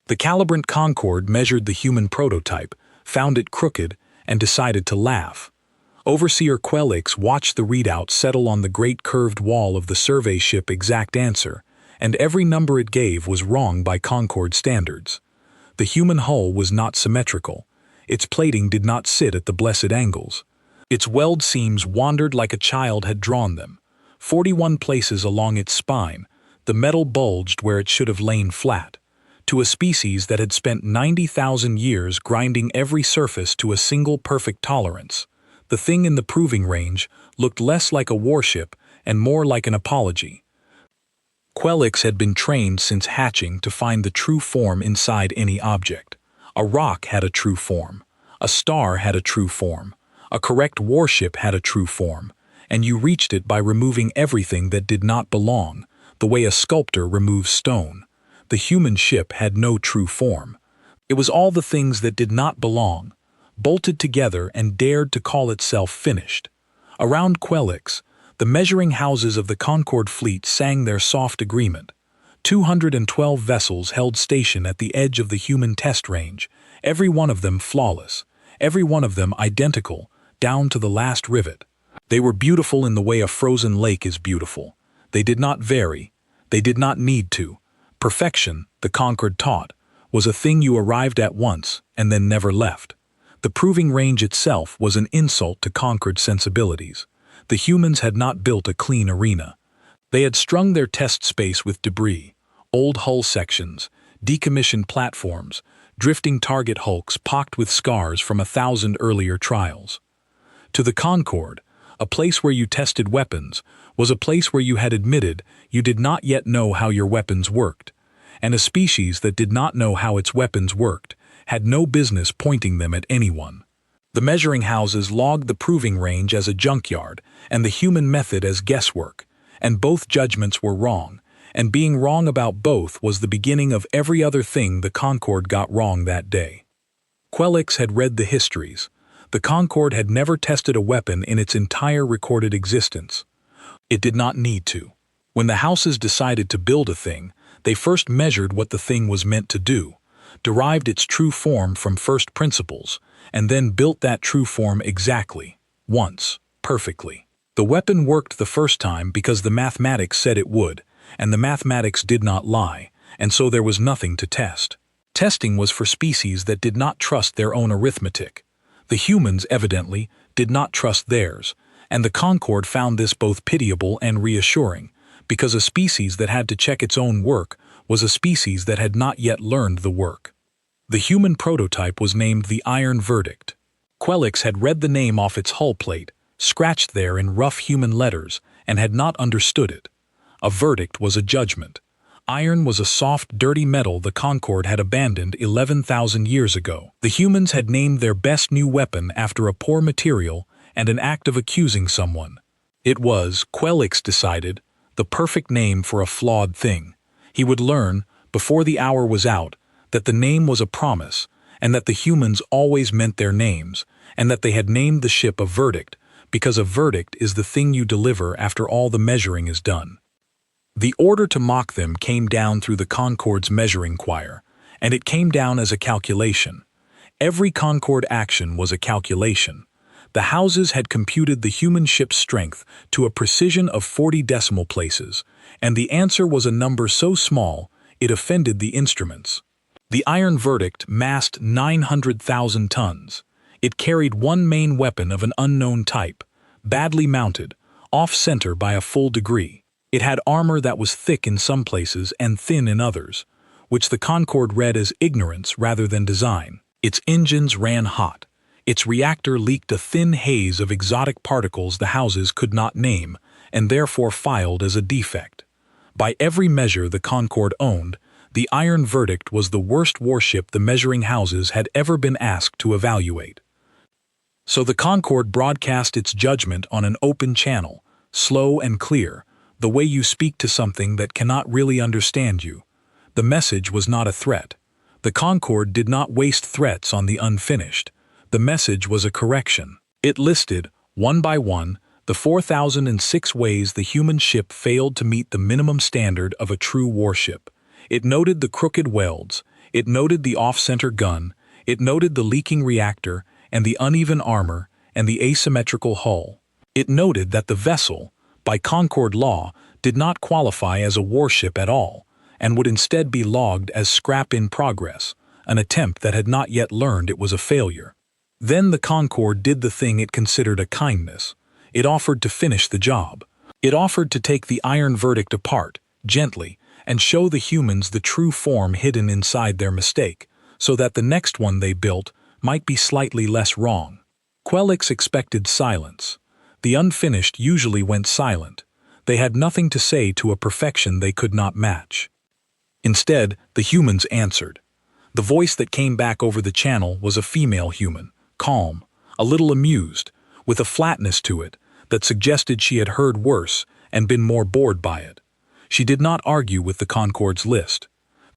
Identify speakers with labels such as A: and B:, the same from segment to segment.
A: The calibrant Concorde measured the human prototype, found it crooked, and decided to laugh. Overseer Quelix watched the readout settle on the great curved wall of the survey ship exact answer, and every number it gave was wrong by Concorde standards. The human hull was not symmetrical. Its plating did not sit at the blessed angles. Its weld seams wandered like a child had drawn them. 41 places along its spine, the metal bulged where it should have lain flat. To a species that had spent 90,000 years grinding every surface to a single perfect tolerance, the thing in the proving range looked less like a warship and more like an apology. Quelix had been trained since hatching to find the true form inside any object. A rock had a true form. A star had a true form. A correct warship had a true form. And you reached it by removing everything that did not belong, the way a sculptor removes stone. The human ship had no true form. It was all the things that did not belong, bolted together and dared to call itself finished. Around Quelix, the measuring houses of the Concorde fleet sang their soft agreement. 212 vessels held station at the edge of the human test range, every one of them flawless, every one of them identical, down to the last rivet. They were beautiful in the way a frozen lake is beautiful. They did not vary. They did not need to. Perfection, the Concorde taught, was a thing you arrived at once and then never left. The proving range itself was an insult to Concorde sensibilities. The humans had not built a clean arena. They had strung their test space with debris, old hull sections, decommissioned platforms, drifting target hulks pocked with scars from 1,000 earlier trials. To the Concorde, a place where you tested weapons was a place where you had admitted you did not yet know how your weapons worked, and a species that did not know how its weapons worked had no business pointing them at anyone. The measuring houses logged the proving range as a junkyard and the human method as guesswork, and both judgments were wrong, and being wrong about both was the beginning of every other thing the Concorde got wrong that day. Quelix had read the histories. The Concorde had never tested a weapon in its entire recorded existence. It did not need to. When the houses decided to build a thing, they first measured what the thing was meant to do, derived its true form from first principles, and then built that true form exactly, once, perfectly. The weapon worked the first time because the mathematics said it would, and the mathematics did not lie, and so there was nothing to test. Testing was for species that did not trust their own arithmetic. The humans, evidently, did not trust theirs, and the Concorde found this both pitiable and reassuring, because a species that had to check its own work was a species that had not yet learned the work. The human prototype was named the Iron Verdict. Quelix had read the name off its hull plate, scratched there in rough human letters, and had not understood it. A verdict was a judgment. Iron was a soft, dirty metal the Concorde had abandoned 11,000 years ago. The humans had named their best new weapon after a poor material and an act of accusing someone. It was, Quelix decided, the perfect name for a flawed thing. He would learn, before the hour was out, that the name was a promise, and that the humans always meant their names, and that they had named the ship a verdict, because a verdict is the thing you deliver after all the measuring is done. The order to mock them came down through the Concorde's measuring choir, and it came down as a calculation. Every Concorde action was a calculation. The houses had computed the human ship's strength to a precision of 40 decimal places, and the answer was a number so small it offended the instruments. The Iron Verdict massed 900,000 tons. It carried one main weapon of an unknown type, badly mounted, off-center by a full degree. It had armor that was thick in some places and thin in others, which the Concorde read as ignorance rather than design. Its engines ran hot. Its reactor leaked a thin haze of exotic particles the houses could not name, and therefore filed as a defect. By every measure the Concorde owned, the Iron Verdict was the worst warship the measuring houses had ever been asked to evaluate. So the Concorde broadcast its judgment on an open channel, slow and clear, the way you speak to something that cannot really understand you. The message was not a threat. The Concorde did not waste threats on the unfinished. The message was a correction. It listed, one by one, the 4,006 ways the human ship failed to meet the minimum standard of a true warship. It noted the crooked welds. It noted the off-center gun, it noted the leaking reactor, and the uneven armor, and the asymmetrical hull. It noted that the vessel, by Concord law, did not qualify as a warship at all, and would instead be logged as scrap in progress, an attempt that had not yet learned it was a failure. Then the Concord did the thing it considered a kindness. It offered to finish the job. It offered to take the iron verdict apart, gently, and show the humans the true form hidden inside their mistake, so that the next one they built might be slightly less wrong. Quelix expected silence. The unfinished usually went silent. They had nothing to say to a perfection they could not match. Instead, the humans answered. The voice that came back over the channel was a female human, calm, a little amused, with a flatness to it that suggested she had heard worse and been more bored by it. She did not argue with the Concord's list.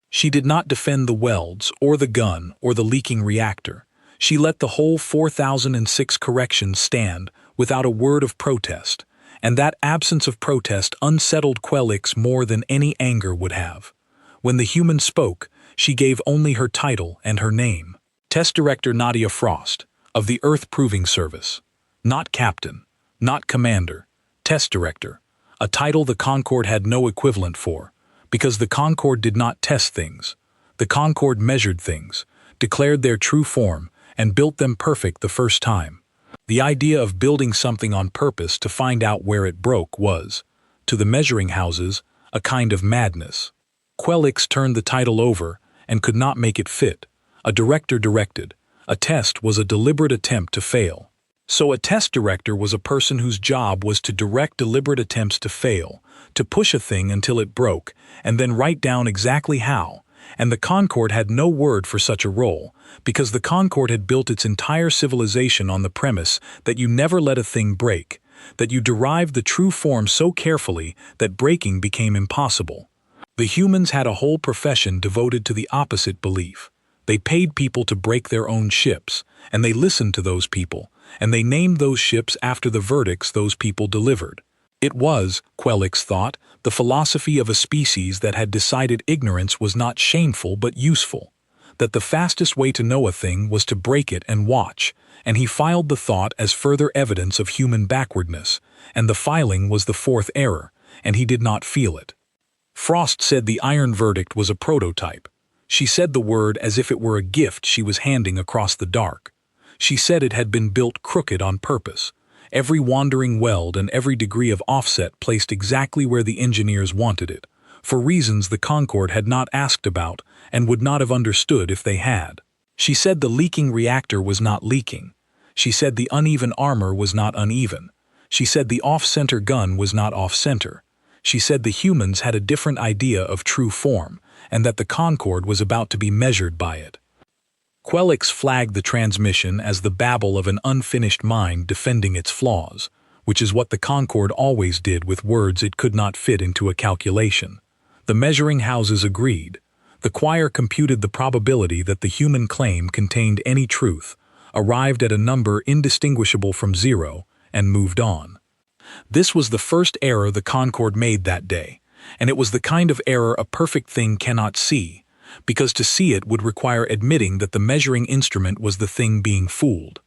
A: She did not defend the welds, or the gun, or the leaking reactor. She let the whole 4006 corrections stand without a word of protest, and that absence of protest unsettled Quelix more than any anger would have. When the human spoke, she gave only her title and her name. Test Director Nadia Frost, of the Earth Proving Service. Not Captain, not Commander, Test Director, a title the Concord had no equivalent for, because the Concord did not test things. The Concord measured things, declared their true form, and built them perfect the first time. The idea of building something on purpose to find out where it broke was, to the measuring houses, a kind of madness. Quelix turned the title over and could not make it fit. A director directed. A test was a deliberate attempt to fail. So a test director was a person whose job was to direct deliberate attempts to fail, to push a thing until it broke, and then write down exactly how. And the Concord had no word for such a role, because the Concord had built its entire civilization on the premise that you never let a thing break, that you derived the true form so carefully that breaking became impossible. The humans had a whole profession devoted to the opposite belief. They paid people to break their own ships, and they listened to those people, and they named those ships after the verdicts those people delivered. It was, Quelix thought, the philosophy of a species that had decided ignorance was not shameful but useful, that the fastest way to know a thing was to break it and watch, and he filed the thought as further evidence of human backwardness, and the filing was the fourth error, and he did not feel it. Frost said the iron verdict was a prototype. She said the word as if it were a gift she was handing across the dark. She said it had been built crooked on purpose, every wandering weld and every degree of offset placed exactly where the engineers wanted it, for reasons the Concord had not asked about and would not have understood if they had. She said the leaking reactor was not leaking. She said the uneven armor was not uneven. She said the off-center gun was not off-center. She said the humans had a different idea of true form, and that the Concord was about to be measured by it. Quelix flagged the transmission as the babble of an unfinished mind defending its flaws, which is what the Concord always did with words it could not fit into a calculation. The measuring houses agreed. The choir computed the probability that the human claim contained any truth, arrived at a number indistinguishable from zero, and moved on. This was the first error the Concord made that day, and it was the kind of error a perfect thing cannot see, because to see it would require admitting that the measuring instrument was the thing being fooled.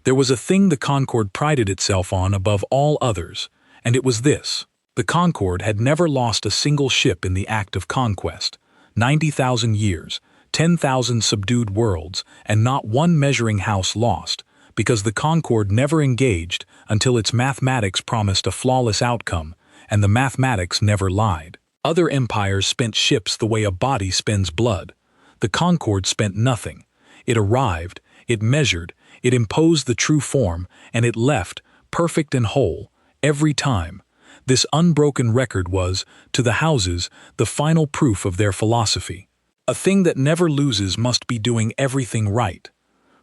A: There was a thing the Concord prided itself on above all others, and it was this. The Concord had never lost a single ship in the act of conquest, 90,000 years, 10,000 subdued worlds, and not one measuring house lost, because the Concord never engaged until its mathematics promised a flawless outcome, and the mathematics never lied. Other empires spent ships the way a body spends blood. The Concord spent nothing. It arrived, it measured, it imposed the true form, and it left, perfect and whole, every time. This unbroken record was, to the houses, the final proof of their philosophy. A thing that never loses must be doing everything right.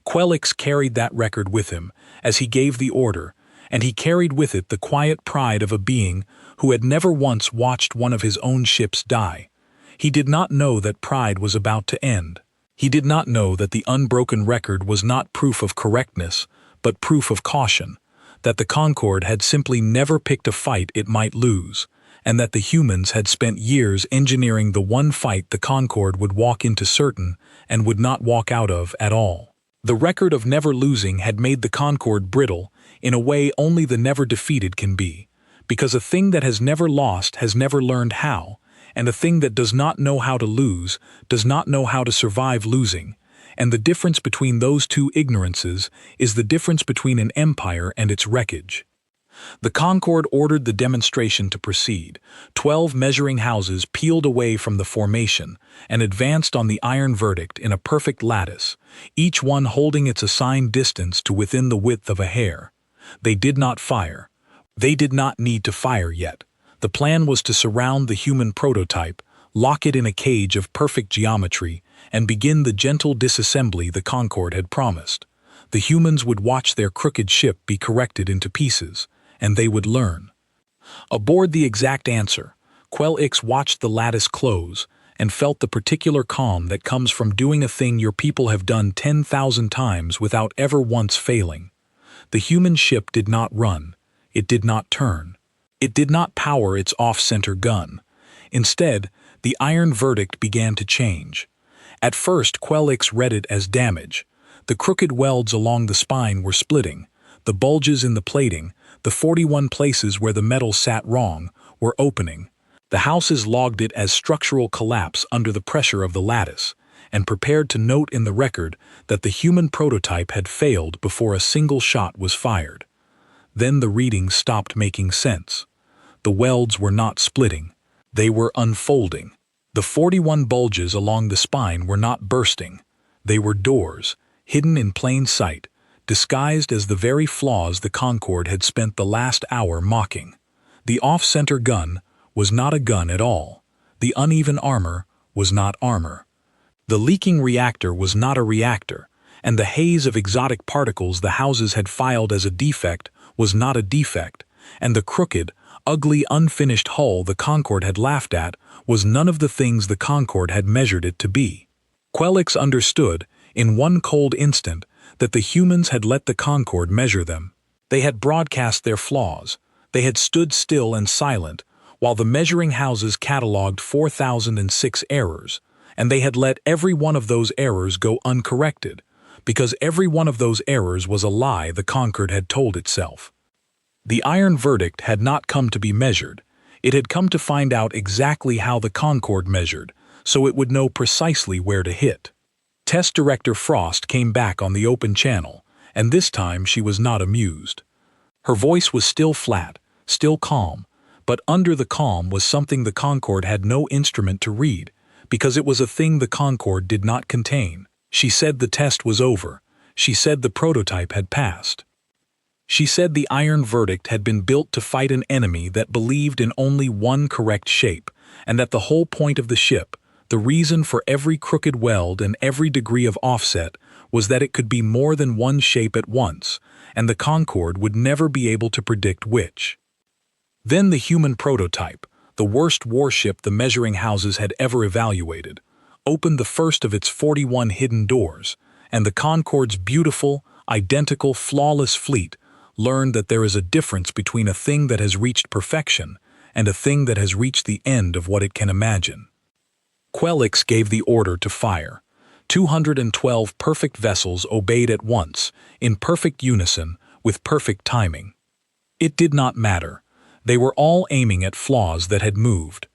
A: Quelix carried that record with him, as he gave the order, and he carried with it the quiet pride of a being who had never once watched one of his own ships die. He did not know that pride was about to end. He did not know that the unbroken record was not proof of correctness, but proof of caution, that the Concord had simply never picked a fight it might lose, and that the humans had spent years engineering the one fight the Concorde would walk into certain and would not walk out of at all. The record of never losing had made the Concorde brittle in a way only the never defeated can be, because a thing that has never lost has never learned how, and a thing that does not know how to lose does not know how to survive losing, and the difference between those two ignorances is the difference between an empire and its wreckage. The Concorde ordered the demonstration to proceed. 12 measuring houses peeled away from the formation and advanced on the iron verdict in a perfect lattice, each one holding its assigned distance to within the width of a hair. They did not fire. They did not need to fire yet. The plan was to surround the human prototype, lock it in a cage of perfect geometry, and begin the gentle disassembly the Concorde had promised. The humans would watch their crooked ship be corrected into pieces, and they would learn. Aboard the exact answer, Quell-Ix watched the lattice close and felt the particular calm that comes from doing a thing your people have done 10,000 times without ever once failing. The human ship did not run. It did not turn. It did not power its off-center gun. Instead, the iron verdict began to change. At first, Quell-Ix read it as damage. The crooked welds along the spine were splitting. The bulges in the plating, the 41 places where the metal sat wrong, were opening. The houses logged it as structural collapse under the pressure of the lattice, and prepared to note in the record that the human prototype had failed before a single shot was fired. Then the readings stopped making sense. The welds were not splitting. They were unfolding. The 41 bulges along the spine were not bursting. They were doors, hidden in plain sight, disguised as the very flaws the Concorde had spent the last hour mocking. The off-center gun was not a gun at all. The uneven armor was not armor. The leaking reactor was not a reactor, and the haze of exotic particles the houses had filed as a defect was not a defect, and the crooked, ugly, unfinished hull the Concorde had laughed at was none of the things the Concorde had measured it to be. Quell-Ix understood, in one cold instant, that the humans had let the Concorde measure them. They had broadcast their flaws. They had stood still and silent, while the measuring houses catalogued 4,006 errors, and they had let every one of those errors go uncorrected, because every one of those errors was a lie the Concorde had told itself. The iron verdict had not come to be measured. It had come to find out exactly how the Concorde measured, so it would know precisely where to hit. Test Director Frost came back on the open channel, and this time she was not amused. Her voice was still flat, still calm, but under the calm was something the Concorde had no instrument to read, because it was a thing the Concorde did not contain. She said the test was over. She said the prototype had passed. She said the iron verdict had been built to fight an enemy that believed in only one correct shape, and that the whole point of the ship, the reason for every crooked weld and every degree of offset, was that it could be more than one shape at once, and the Concorde would never be able to predict which. Then the human prototype, the worst warship the measuring houses had ever evaluated, opened the first of its 41 hidden doors, and the Concorde's beautiful, identical, flawless fleet learned that there is a difference between a thing that has reached perfection and a thing that has reached the end of what it can imagine. Quell-Ix gave the order to fire. 212 perfect vessels obeyed at once, in perfect unison, with perfect timing. It did not matter. They were all aiming at flaws that had moved.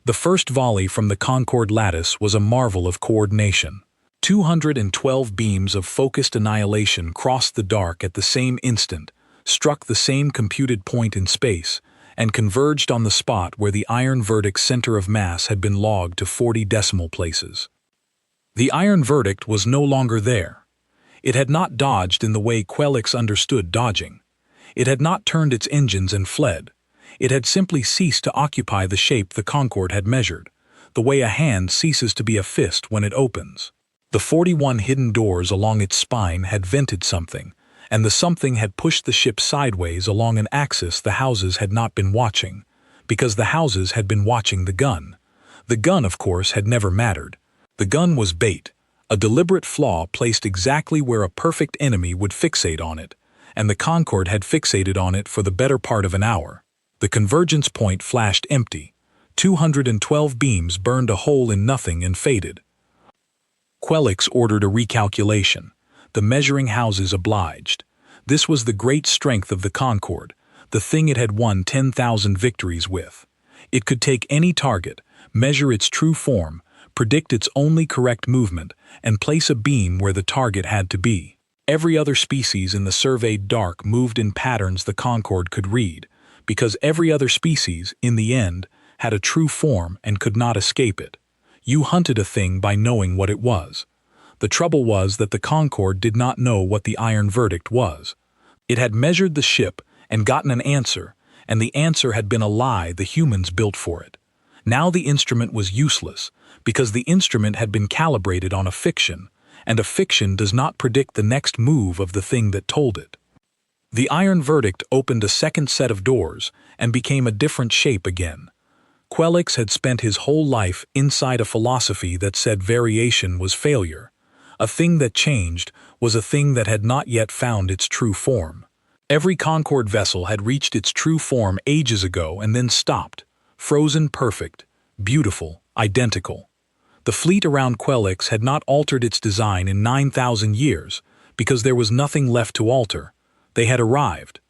A: The first volley from the Concorde lattice was a marvel of coordination. 212 beams of focused annihilation crossed the dark at the same instant, struck the same computed point in space, and converged on the spot where the iron verdict's center of mass had been logged to 40 decimal places. The iron verdict was no longer there. It had not dodged in the way Quell-Ix understood dodging. It had not turned its engines and fled. It had simply ceased to occupy the shape the Concorde had measured, the way a hand ceases to be a fist when it opens. The 41 hidden doors along its spine had vented something, and the something had pushed the ship sideways along an axis the houses had not been watching, because the houses had been watching the gun. The gun, of course, had never mattered. The gun was bait, a deliberate flaw placed exactly where a perfect enemy would fixate on it, and the Concorde had fixated on it for the better part of an hour. The convergence point flashed empty. 212 beams burned a hole in nothing and faded. Quelix ordered a recalculation. The measuring houses obliged. This was the great strength of the Concorde, the thing it had won 10,000 victories with. It could take any target, measure its true form, predict its only correct movement, and place a beam where the target had to be. Every other species in the surveyed dark moved in patterns the Concorde could read, because every other species, in the end, had a true form and could not escape it. You hunted a thing by knowing what it was. The trouble was that the Concorde did not know what the iron verdict was. It had measured the ship and gotten an answer, and the answer had been a lie the humans built for it. Now the instrument was useless, because the instrument had been calibrated on a fiction, and a fiction does not predict the next move of the thing that told it. The iron verdict opened a second set of doors and became a different shape again. Quelix had spent his whole life inside a philosophy that said variation was failure. A thing that changed was a thing that had not yet found its true form. Every Concorde vessel had reached its true form ages ago and then stopped, frozen perfect, beautiful, identical. The fleet around Quelix had not altered its design in 9,000 years, because there was nothing left to alter. They had arrived.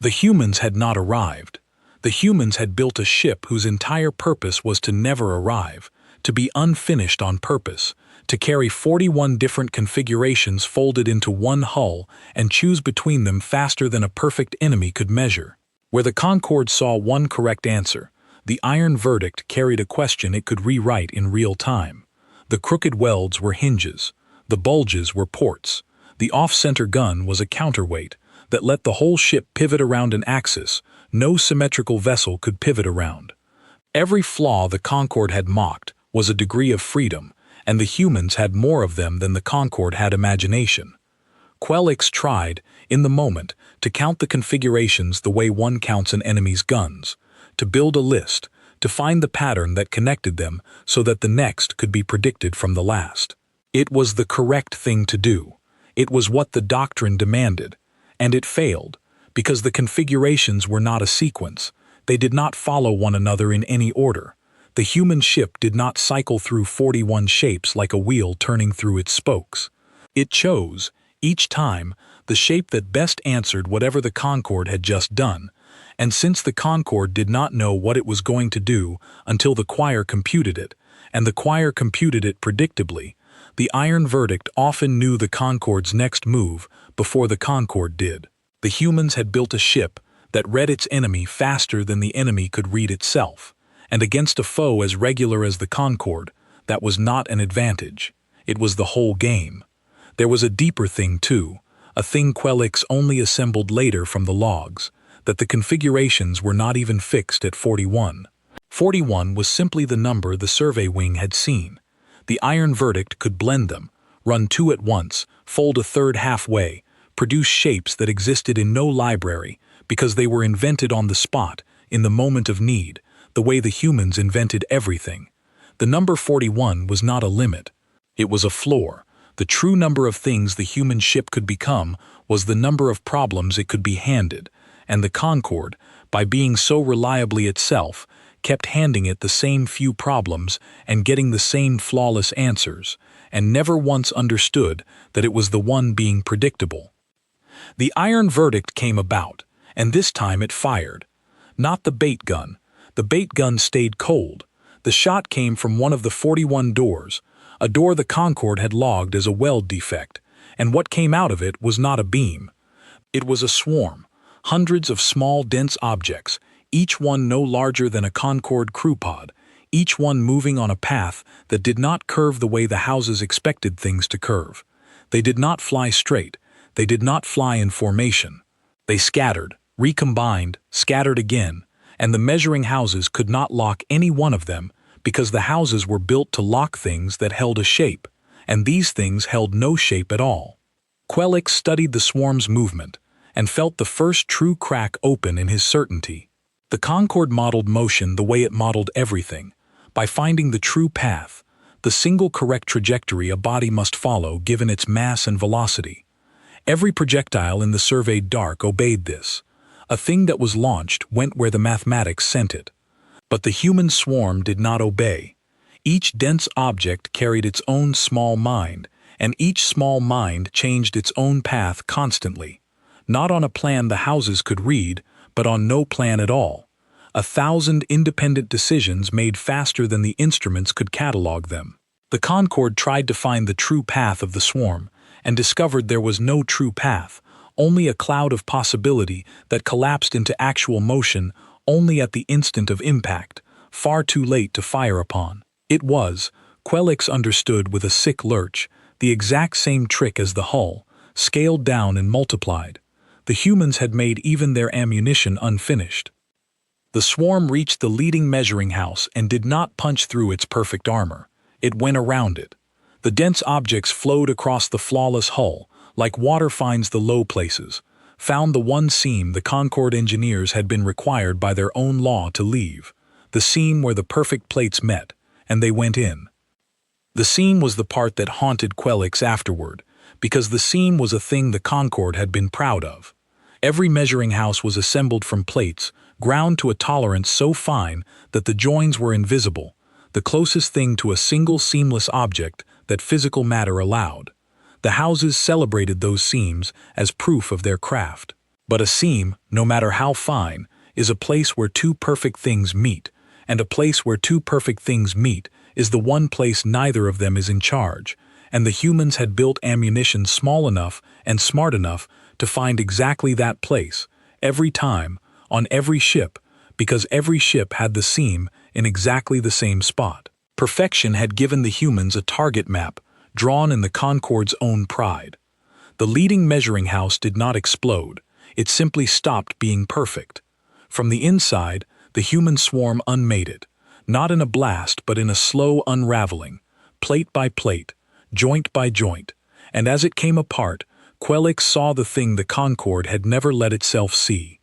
A: The humans had not arrived. The humans had built a ship whose entire purpose was to never arrive, to be unfinished on purpose, to carry 41 different configurations folded into one hull and choose between them faster than a perfect enemy could measure. Where the Concorde saw one correct answer, the iron verdict carried a question it could rewrite in real time. The crooked welds were hinges. The bulges were ports. The off-center gun was a counterweight that let the whole ship pivot around an axis no symmetrical vessel could pivot around. Every flaw the Concorde had mocked was a degree of freedom, and the humans had more of them than the Concorde had imagination. Quelix tried, in the moment, to count the configurations the way one counts an enemy's guns, to build a list, to find the pattern that connected them so that the next could be predicted from the last. It was the correct thing to do. It was what the doctrine demanded, and it failed, because the configurations were not a sequence. They did not follow one another in any order. The human ship did not cycle through 41 shapes like a wheel turning through its spokes. It chose, each time, the shape that best answered whatever the Concorde had just done, and since the Concorde did not know what it was going to do until the choir computed it, and the choir computed it predictably, the iron verdict often knew the Concorde's next move before the Concorde did. The humans had built a ship that read its enemy faster than the enemy could read itself, and against a foe as regular as the Concorde, that was not an advantage. It was the whole game. There was a deeper thing too, a thing Quelix only assembled later from the logs, that the configurations were not even fixed at 41. 41 was simply the number the survey wing had seen. The iron verdict could blend them, run two at once, fold a third halfway, produce shapes that existed in no library because they were invented on the spot, in the moment of need, the way the humans invented everything. The number 41 was not a limit. It was a floor. The true number of things the human ship could become was the number of problems it could be handed, and the Concorde, by being so reliably itself, kept handing it the same few problems and getting the same flawless answers, and never once understood that it was the one being predictable. The iron verdict came about, and this time it fired. Not the bait gun. The bait gun stayed cold. The shot came from one of the 41 doors, a door the Concorde had logged as a weld defect, and what came out of it was not a beam. It was a swarm, hundreds of small dense objects, each one no larger than a Concorde crewpod, each one moving on a path that did not curve the way the houses expected things to curve. They did not fly straight. They did not fly in formation. They scattered, recombined, scattered again, and the measuring houses could not lock any one of them because the houses were built to lock things that held a shape, and these things held no shape at all. Quelix studied the swarm's movement and felt the first true crack open in his certainty. The Concorde modeled motion the way it modeled everything, by finding the true path, the single correct trajectory a body must follow given its mass and velocity. Every projectile in the surveyed dark obeyed this. A thing that was launched went where the mathematics sent it. But the human swarm did not obey. Each dense object carried its own small mind, and each small mind changed its own path constantly. Not on a plan the houses could read, but on no plan at all. 1,000 independent decisions made faster than the instruments could catalog them. The Concorde tried to find the true path of the swarm, and discovered there was no true path, only a cloud of possibility that collapsed into actual motion only at the instant of impact, far too late to fire upon. It was, Quelix understood with a sick lurch, the exact same trick as the hull, scaled down and multiplied. The humans had made even their ammunition unfinished. The swarm reached the leading measuring house and did not punch through its perfect armor. It went around it. The dense objects flowed across the flawless hull, like water finds the low places, found the one seam the Concorde engineers had been required by their own law to leave, the seam where the perfect plates met, and they went in. The seam was the part that haunted Quelix afterward, because the seam was a thing the Concorde had been proud of. Every measuring house was assembled from plates, ground to a tolerance so fine that the joins were invisible, the closest thing to a single seamless object that physical matter allowed. The houses celebrated those seams as proof of their craft. But a seam, no matter how fine, is a place where two perfect things meet, and a place where two perfect things meet is the one place neither of them is in charge, and the humans had built ammunition small enough and smart enough to find exactly that place, every time, on every ship, because every ship had the seam in exactly the same spot. Perfection had given the humans a target map, drawn in the Concorde's own pride. The leading measuring house did not explode, it simply stopped being perfect. From the inside, the human swarm unmated, not in a blast but in a slow unraveling, plate by plate, joint by joint, and as it came apart, Quelix saw the thing the Concorde had never let itself see.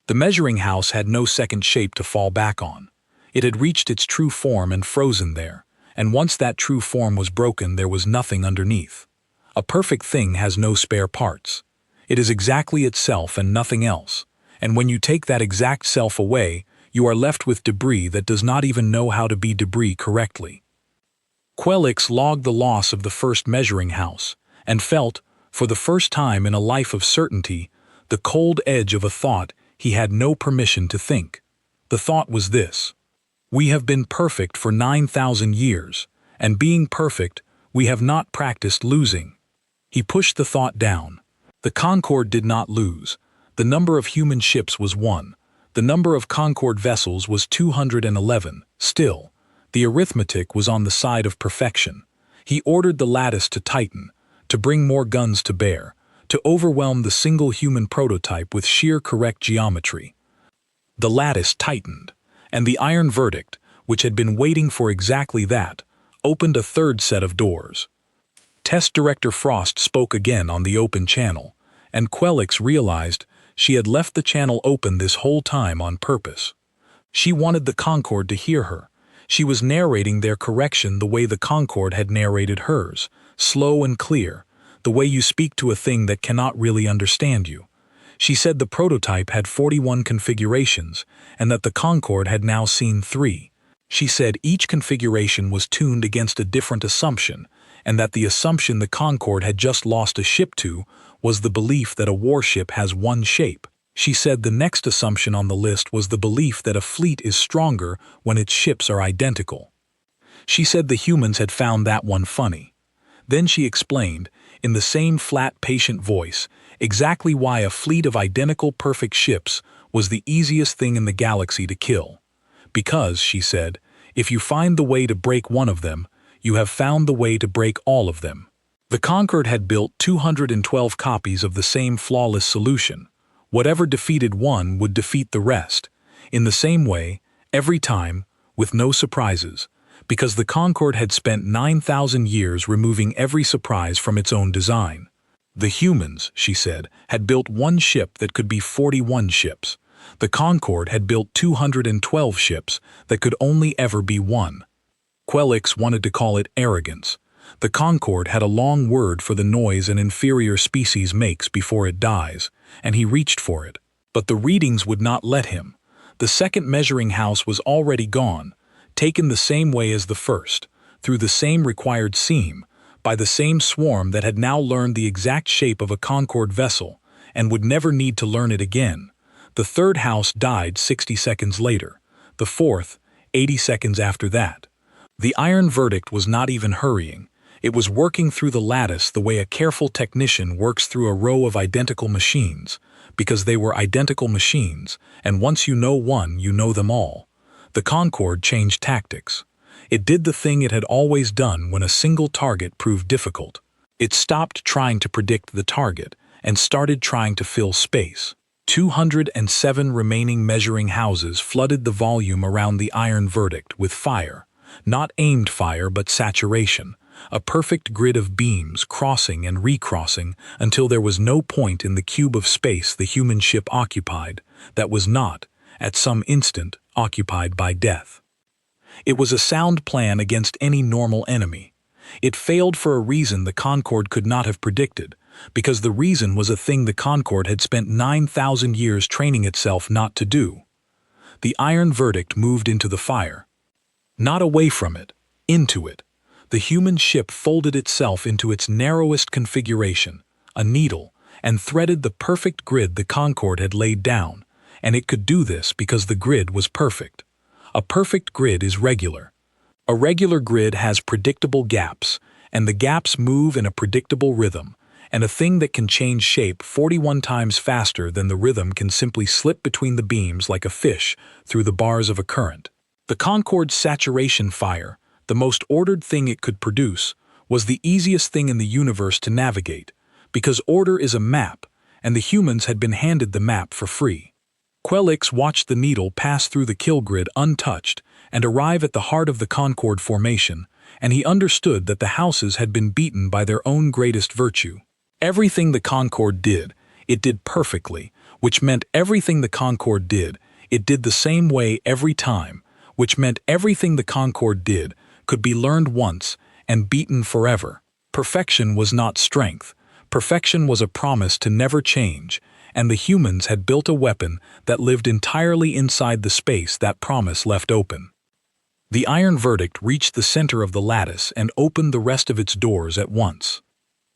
A: The measuring house had no second shape to fall back on. It had reached its true form and frozen there, and once that true form was broken there was nothing underneath. A perfect thing has no spare parts. It is exactly itself and nothing else, and when you take that exact self away, you are left with debris that does not even know how to be debris correctly. Quelix logged the loss of the first measuring house, and felt, for the first time in a life of certainty, the cold edge of a thought he had no permission to think. The thought was this: we have been perfect for 9,000 years, and being perfect, we have not practiced losing. He pushed the thought down. The Concorde did not lose. The number of human ships was 1. The number of Concorde vessels was 211. Still, the arithmetic was on the side of perfection. He ordered the lattice to tighten, to bring more guns to bear, to overwhelm the single human prototype with sheer correct geometry. The lattice tightened, and the iron verdict, which had been waiting for exactly that, opened a third set of doors. Test Director Frost spoke again on the open channel, and Quelix realized she had left the channel open this whole time on purpose. She wanted the Concorde to hear her. She was narrating their correction the way the Concorde had narrated hers, slow and clear, the way you speak to a thing that cannot really understand you. She said the prototype had 41 configurations, and that the Concorde had now seen 3. She said each configuration was tuned against a different assumption, and that the assumption the Concorde had just lost a ship to was the belief that a warship has one shape. She said the next assumption on the list was the belief that a fleet is stronger when its ships are identical. She said the humans had found that one funny. Then she explained, in the same flat, patient voice, exactly why a fleet of identical perfect ships was the easiest thing in the galaxy to kill. Because, she said, if you find the way to break one of them, you have found the way to break all of them. The Concorde had built 212 copies of the same flawless solution. Whatever defeated one would defeat the rest, in the same way, every time, with no surprises, because the Concorde had spent 9,000 years removing every surprise from its own design. The humans, she said, had built one ship that could be 41 ships. The Concorde had built 212 ships that could only ever be one. Quelix wanted to call it arrogance. The Concorde had a long word for the noise an inferior species makes before it dies, and he reached for it. But the readings would not let him. The second measuring house was already gone, taken the same way as the first, through the same required seam, by the same swarm that had now learned the exact shape of a Concorde vessel, and would never need to learn it again. The third house died 60 seconds later, the fourth, 80 seconds after that. The iron verdict was not even hurrying. It was working through the lattice the way a careful technician works through a row of identical machines, because they were identical machines, and once you know one, you know them all. The Concorde changed tactics. It did the thing it had always done when a single target proved difficult. It stopped trying to predict the target and started trying to fill space. 207 remaining measuring houses flooded the volume around the iron verdict with fire. Not aimed fire, but saturation. A perfect grid of beams crossing and recrossing until there was no point in the cube of space the human ship occupied that was not, at some instant, occupied by death. It was a sound plan against any normal enemy. It failed for a reason the Concorde could not have predicted, because the reason was a thing the Concorde had spent 9,000 years training itself not to do. The iron verdict moved into the fire. Not away from it, into it. The human ship folded itself into its narrowest configuration, a needle, and threaded the perfect grid the Concorde had laid down, and it could do this because the grid was perfect. A perfect grid is regular. A regular grid has predictable gaps, and the gaps move in a predictable rhythm, and a thing that can change shape 41 times faster than the rhythm can simply slip between the beams like a fish through the bars of a current. The Concorde's saturation fire, the most ordered thing it could produce, was the easiest thing in the universe to navigate, because order is a map, and the humans had been handed the map for free. Quelix watched the needle pass through the kill grid untouched and arrive at the heart of the Concorde formation, and he understood that the houses had been beaten by their own greatest virtue. Everything the Concorde did, it did perfectly, which meant everything the Concorde did, it did the same way every time, which meant everything the Concorde did could be learned once and beaten forever. Perfection was not strength. Perfection was a promise to never change, and the humans had built a weapon that lived entirely inside the space that promise left open. The iron verdict reached the center of the lattice and opened the rest of its doors at once.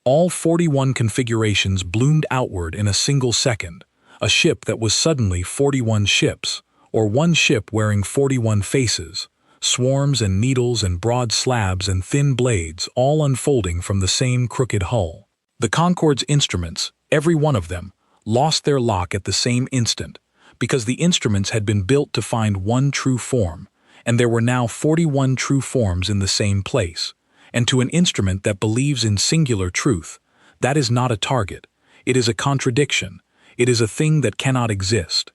A: All 41 configurations bloomed outward in a single second, a ship that was suddenly 41 ships, or one ship wearing 41 faces. Swarms and needles and broad slabs and thin blades all unfolding from the same crooked hull. The Concorde's instruments, every one of them, lost their lock at the same instant, because the instruments had been built to find one true form, and there were now 41 true forms in the same place. And to an instrument that believes in singular truth, that is not a target, it is a contradiction, it is a thing that cannot exist.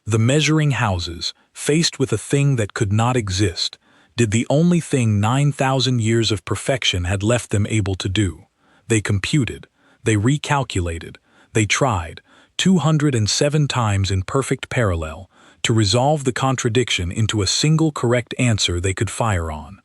A: The measuring houses, faced with a thing that could not exist, did the only thing 9,000 years of perfection had left them able to do. They computed, they recalculated, they tried, 207 times in perfect parallel, to resolve the contradiction into a single correct answer they could fire on.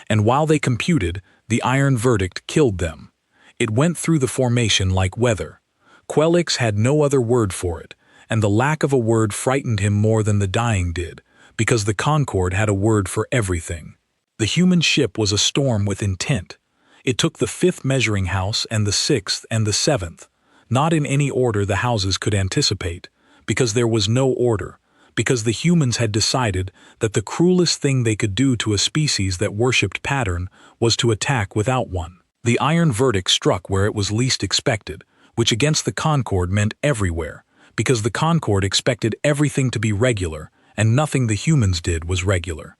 A: And while they computed, the iron verdict killed them. It went through the formation like weather. Quelix had no other word for it, and the lack of a word frightened him more than the dying did, because the Concorde had a word for everything. The human ship was a storm with intent. It took the 5th measuring house and the 6th and the 7th, not in any order the houses could anticipate, because there was no order, because the humans had decided that the cruelest thing they could do to a species that worshipped pattern was to attack without one. The iron verdict struck where it was least expected, which against the Concorde meant everywhere, because the Concorde expected everything to be regular, and nothing the humans did was regular.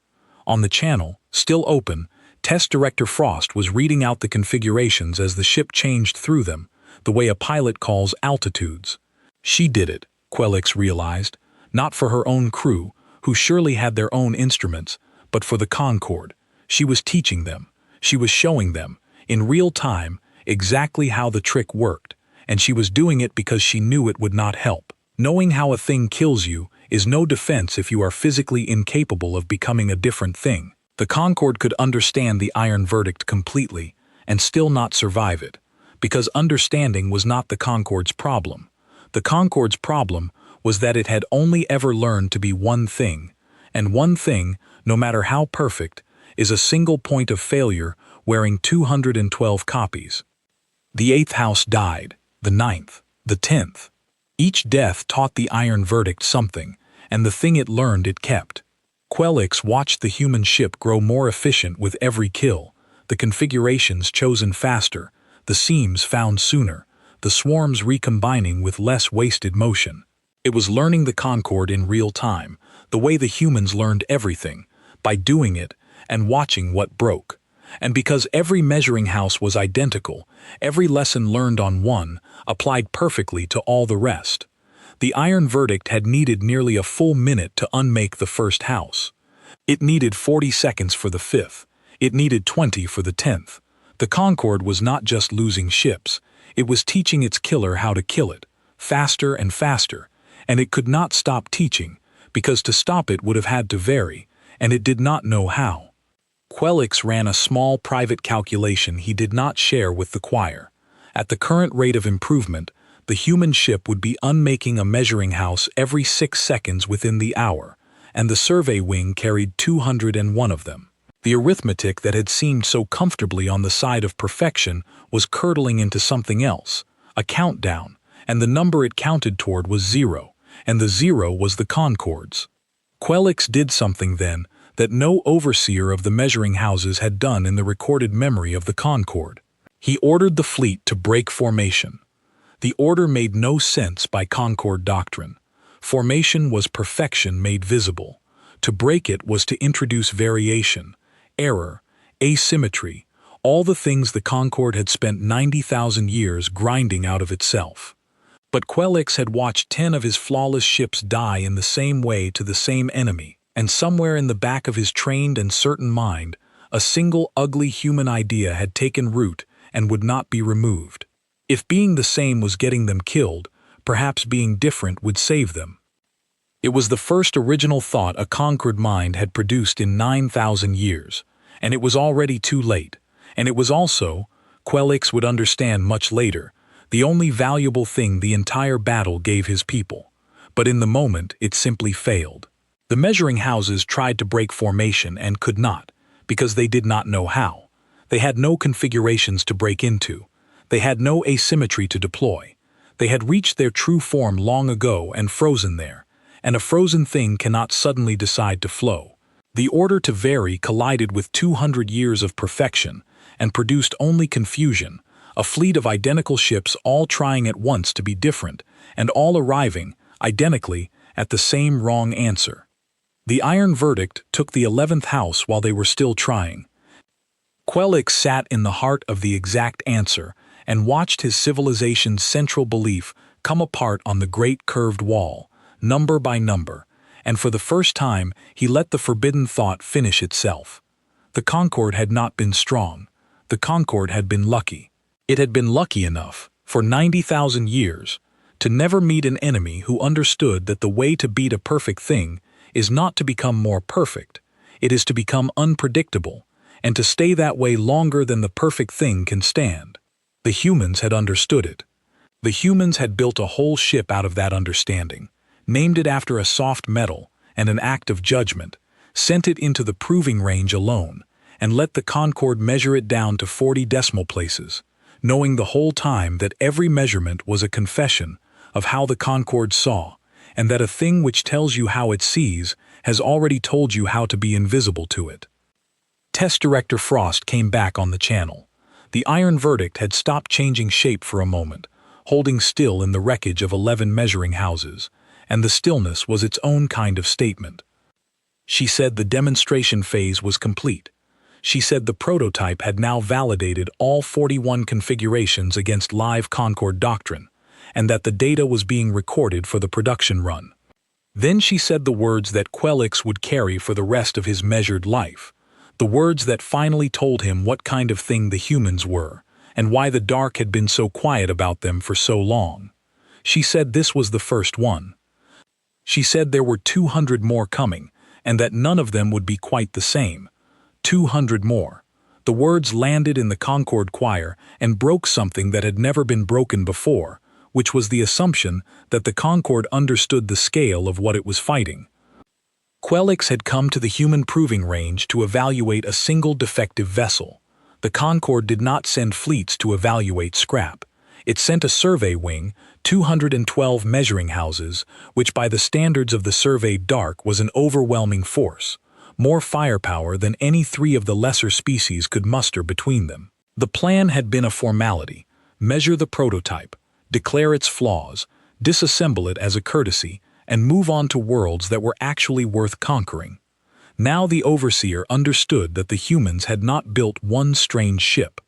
A: On the channel, still open, Test Director Frost was reading out the configurations as the ship changed through them, the way a pilot calls altitudes. She did it, Quelix realized, not for her own crew, who surely had their own instruments, but for the Concorde. She was teaching them, she was showing them, in real time, exactly how the trick worked, and she was doing it because she knew it would not help. Knowing how a thing kills you is no defense if you are physically incapable of becoming a different thing. The Concorde could understand the iron verdict completely and still not survive it, because understanding was not the Concorde's problem. The Concorde's problem was that it had only ever learned to be one thing, and one thing, no matter how perfect, is a single point of failure wearing 212 copies. The 8th house died, the 9th, the 10th. Each death taught the iron verdict something, and the thing it learned it kept. Quelix watched the human ship grow more efficient with every kill, the configurations chosen faster, the seams found sooner, the swarms recombining with less wasted motion. It was learning the Concorde in real time, the way the humans learned everything, by doing it and watching what broke. And because every measuring house was identical, every lesson learned on one applied perfectly to all the rest. The iron verdict had needed nearly a full minute to unmake the first house. It needed 40 seconds for the 5th. It needed 20 for the 10th. The Concorde was not just losing ships, it was teaching its killer how to kill it, faster and faster, and it could not stop teaching, because to stop it would have had to vary, and it did not know how. Quelix ran a small private calculation he did not share with the choir. At the current rate of improvement, the human ship would be unmaking a measuring house every 6 seconds within the hour, and the survey wing carried 201 of them. The arithmetic that had seemed so comfortably on the side of perfection was curdling into something else, a countdown, and the number it counted toward was 0, and the 0 was the Concorde's. Quelix did something then that no overseer of the measuring houses had done in the recorded memory of the Concorde. He ordered the fleet to break formation. The order made no sense by Concorde doctrine. Formation was perfection made visible. To break it was to introduce variation, error, asymmetry, all the things the Concorde had spent 90,000 years grinding out of itself. But Quelix had watched 10 of his flawless ships die in the same way to the same enemy, and somewhere in the back of his trained and certain mind, a single ugly human idea had taken root and would not be removed. If being the same was getting them killed, perhaps being different would save them. It was the first original thought a conquered mind had produced in 9,000 years, and it was already too late, and it was also, Quelix would understand much later, the only valuable thing the entire battle gave his people. But in the moment it simply failed. The measuring houses tried to break formation and could not, because they did not know how. They had no configurations to break into. They had no asymmetry to deploy. They had reached their true form long ago and frozen there, and a frozen thing cannot suddenly decide to flow. The order to vary collided with 200 years of perfection and produced only confusion, a fleet of identical ships all trying at once to be different and all arriving, identically, at the same wrong answer. The iron verdict took the 11th house while they were still trying. Quelix sat in the heart of the exact answer and watched his civilization's central belief come apart on the great curved wall, number by number, and for the first time he let the forbidden thought finish itself. The Concorde had not been strong. The Concorde had been lucky. It had been lucky enough, for 90,000 years, to never meet an enemy who understood that the way to beat a perfect thing is not to become more perfect, it is to become unpredictable, and to stay that way longer than the perfect thing can stand. The humans had understood it. The humans had built a whole ship out of that understanding, named it after a soft metal and an act of judgment, sent it into the proving range alone, and let the Concorde measure it down to 40 decimal places, knowing the whole time that every measurement was a confession of how the Concorde saw, and that a thing which tells you how it sees has already told you how to be invisible to it. Test Director Frost came back on the channel. The iron verdict had stopped changing shape for a moment, holding still in the wreckage of 11 measuring houses, and the stillness was its own kind of statement. She said the demonstration phase was complete. She said the prototype had now validated all 41 configurations against live Concorde doctrine, and that the data was being recorded for the production run. Then she said the words that Quelix would carry for the rest of his measured life, the words that finally told him what kind of thing the humans were, and why the dark had been so quiet about them for so long. She said this was the first one. She said there were 200 more coming, and that none of them would be quite the same. 200 more. The words landed in the Concorde choir and broke something that had never been broken before, which was the assumption that the Concorde understood the scale of what it was fighting. Quelix had come to the human proving range to evaluate a single defective vessel. The Concorde did not send fleets to evaluate scrap. It sent a survey wing, 212 measuring houses, which by the standards of the surveyed dark was an overwhelming force, more firepower than any three of the lesser species could muster between them. The plan had been a formality: measure the prototype, declare its flaws, disassemble it as a courtesy, and move on to worlds that were actually worth conquering. Now the Overseer understood that the humans had not built one strange ship.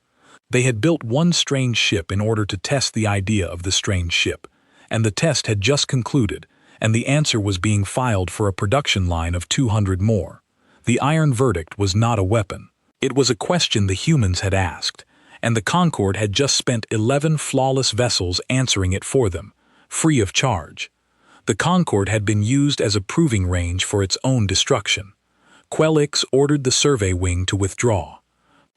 A: They had built one strange ship in order to test the idea of the strange ship, and the test had just concluded, and the answer was being filed for a production line of 200 more. The iron verdict was not a weapon. It was a question the humans had asked, and the Concorde had just spent 11 flawless vessels answering it for them, free of charge. The Concorde had been used as a proving range for its own destruction. Quelix ordered the survey wing to withdraw.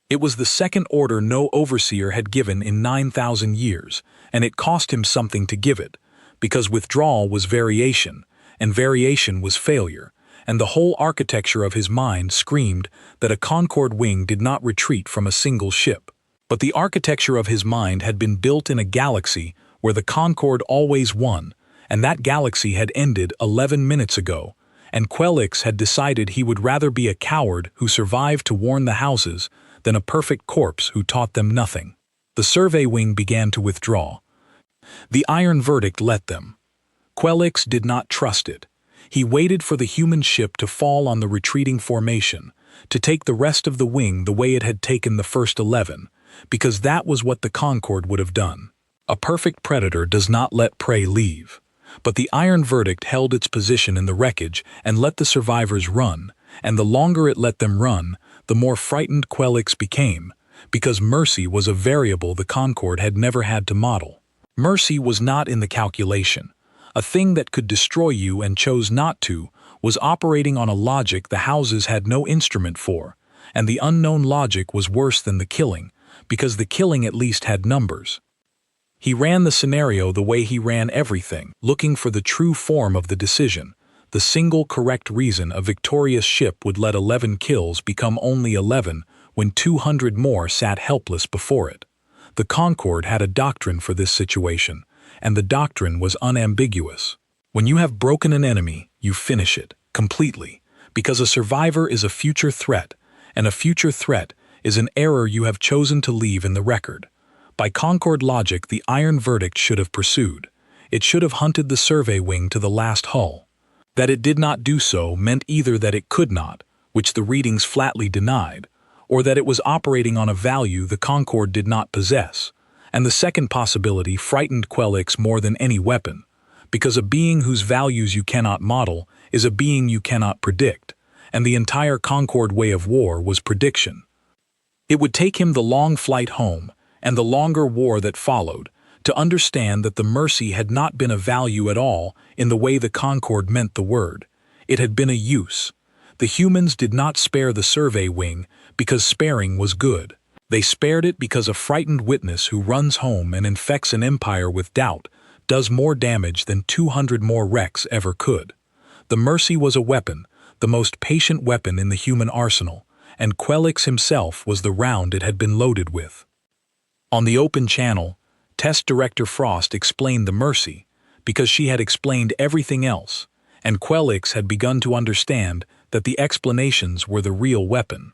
A: It was the second order no Overseer had given in 9,000 years, and it cost him something to give it, because withdrawal was variation, and variation was failure, and the whole architecture of his mind screamed that a Concorde wing did not retreat from a single ship. But the architecture of his mind had been built in a galaxy where the Concorde always won, and that galaxy had ended 11 minutes ago, and Quelix had decided he would rather be a coward who survived to warn the houses than a perfect corpse who taught them nothing. The survey wing began to withdraw. The iron verdict let them. Quelix did not trust it. He waited for the human ship to fall on the retreating formation, to take the rest of the wing the way it had taken the first 11, because that was what the Concorde would have done. A perfect predator does not let prey leave. But the iron verdict held its position in the wreckage and let the survivors run, and the longer it let them run, the more frightened Quelix became, because mercy was a variable the Concorde had never had to model. Mercy was not in the calculation. A thing that could destroy you and chose not to was operating on a logic the houses had no instrument for, and the unknown logic was worse than the killing, because the killing at least had numbers. He ran the scenario the way he ran everything, looking for the true form of the decision, the single correct reason a victorious ship would let 11 kills become only 11 when 200 more sat helpless before it. The Concorde had a doctrine for this situation, and the doctrine was unambiguous. When you have broken an enemy, you finish it, completely, because a survivor is a future threat, and a future threat is an error you have chosen to leave in the record. By Concorde logic, the iron verdict should have pursued. It should have hunted the survey wing to the last hull. That it did not do so meant either that it could not, which the readings flatly denied, or that it was operating on a value the Concorde did not possess, and the second possibility frightened Quelix more than any weapon, because a being whose values you cannot model is a being you cannot predict, and the entire Concorde way of war was prediction. It would take him the long flight home, and the longer war that followed, to understand that the mercy had not been a value at all in the way the Concorde meant the word. It had been a use. The humans did not spare the survey wing because sparing was good. They spared it because a frightened witness who runs home and infects an empire with doubt does more damage than 200 more wrecks ever could. The mercy was a weapon, the most patient weapon in the human arsenal, and Quelix himself was the round it had been loaded with. On the open channel, Test Director Frost explained the mercy, because she had explained everything else, and Quelix had begun to understand that the explanations were the real weapon.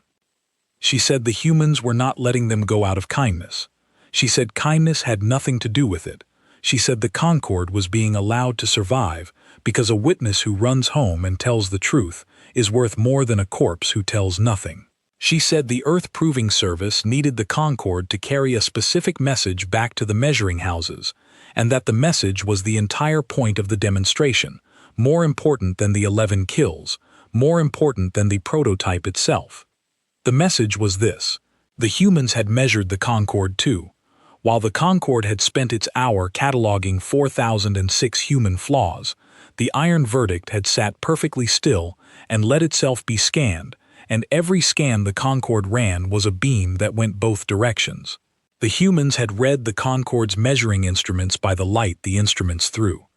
A: She said the humans were not letting them go out of kindness. She said kindness had nothing to do with it. She said the Concorde was being allowed to survive because a witness who runs home and tells the truth is worth more than a corpse who tells nothing. She said the Earth Proving Service needed the Concorde to carry a specific message back to the measuring houses, and that the message was the entire point of the demonstration, more important than the 11 kills, more important than the prototype itself. The message was this: the humans had measured the Concorde too. While the Concorde had spent its hour cataloging 4,006 human flaws, the iron verdict had sat perfectly still and let itself be scanned, and every scan the Concorde ran was a beam that went both directions. The humans had read the Concorde's measuring instruments by the light the instruments threw.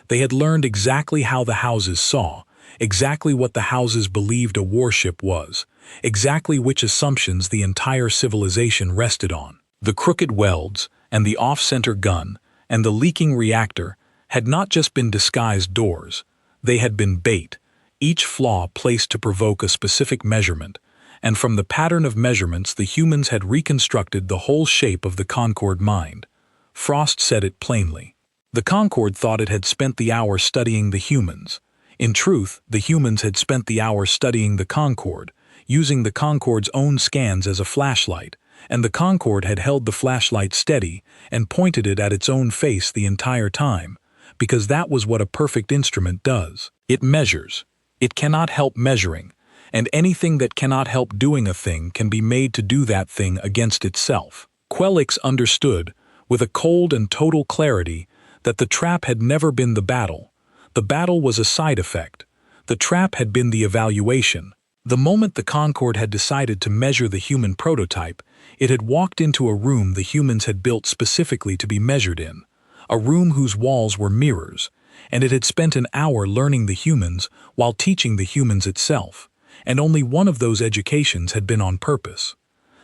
A: They had learned exactly how the houses saw, exactly what the houses believed a warship was, exactly which assumptions the entire civilization rested on. The crooked welds, and the off-center gun, and the leaking reactor had not just been disguised doors, they had been bait, each flaw placed to provoke a specific measurement, and from the pattern of measurements the humans had reconstructed the whole shape of the Concorde mind. Frost said it plainly. The Concorde thought it had spent the hour studying the humans. In truth, the humans had spent the hour studying the Concorde, using the Concorde's own scans as a flashlight, and the Concorde had held the flashlight steady and pointed it at its own face the entire time, because that was what a perfect instrument does. It measures. It cannot help measuring, and anything that cannot help doing a thing can be made to do that thing against itself. Quelix understood, with a cold and total clarity, that the trap had never been the battle. The battle was a side effect. The trap had been the evaluation. The moment the Concorde had decided to measure the human prototype, it had walked into a room the humans had built specifically to be measured in, a room whose walls were mirrors, and it had spent an hour learning the humans while teaching the humans itself, and only one of those educations had been on purpose.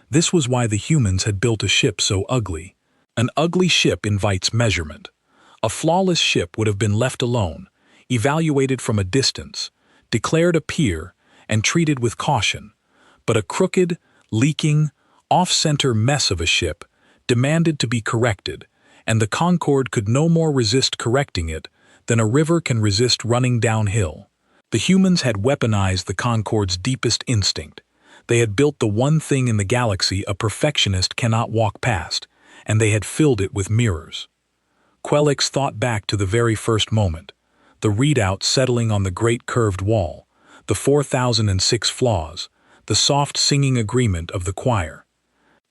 A: This was why the humans had built a ship so ugly. An ugly ship invites measurement. A flawless ship would have been left alone, evaluated from a distance, declared a peer, and treated with caution. But a crooked, leaking, off-center mess of a ship demanded to be corrected, and the Concorde could no more resist correcting it than a river can resist running downhill. The humans had weaponized the Concorde's deepest instinct. They had built the one thing in the galaxy a perfectionist cannot walk past, and they had filled it with mirrors. Quelix thought back to the very first moment, the readout settling on the great curved wall, the 4006 flaws, the soft singing agreement of the choir.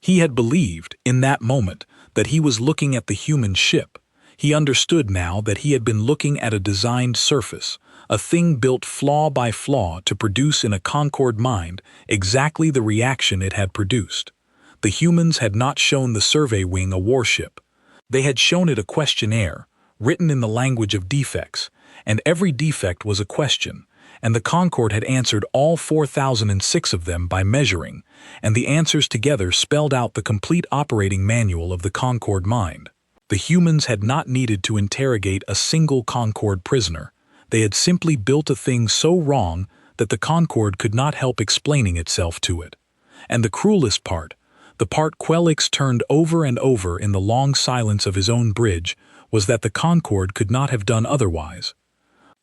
A: He had believed, in that moment, that he was looking at the human ship. He understood now that he had been looking at a designed surface, a thing built flaw by flaw to produce in a Concorde mind exactly the reaction it had produced. The humans had not shown the survey wing a warship. They had shown it a questionnaire, written in the language of defects, and every defect was a question, and the Concorde had answered all 4006 of them by measuring, and the answers together spelled out the complete operating manual of the Concorde mind. The humans had not needed to interrogate a single Concorde prisoner. They had simply built a thing so wrong that the Concorde could not help explaining itself to it. And the cruelest part, the part Quelix turned over and over in the long silence of his own bridge, was that the Concorde could not have done otherwise.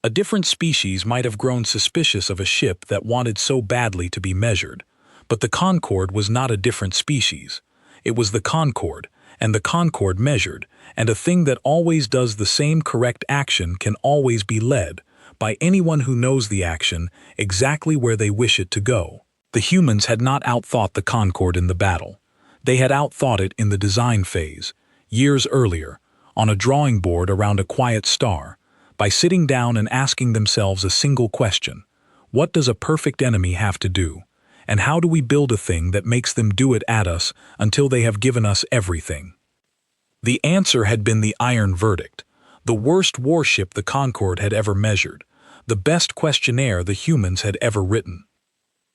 A: A different species might have grown suspicious of a ship that wanted so badly to be measured, but the Concorde was not a different species. It was the Concorde, and the Concorde measured, and a thing that always does the same correct action can always be led, by anyone who knows the action, exactly where they wish it to go. The humans had not outthought the Concorde in the battle. They had outthought it in the design phase, years earlier, on a drawing board around a quiet star, by sitting down and asking themselves a single question: what does a perfect enemy have to do? And how do we build a thing that makes them do it at us until they have given us everything? The answer had been the iron verdict, the worst warship the Concorde had ever measured, the best questionnaire the humans had ever written.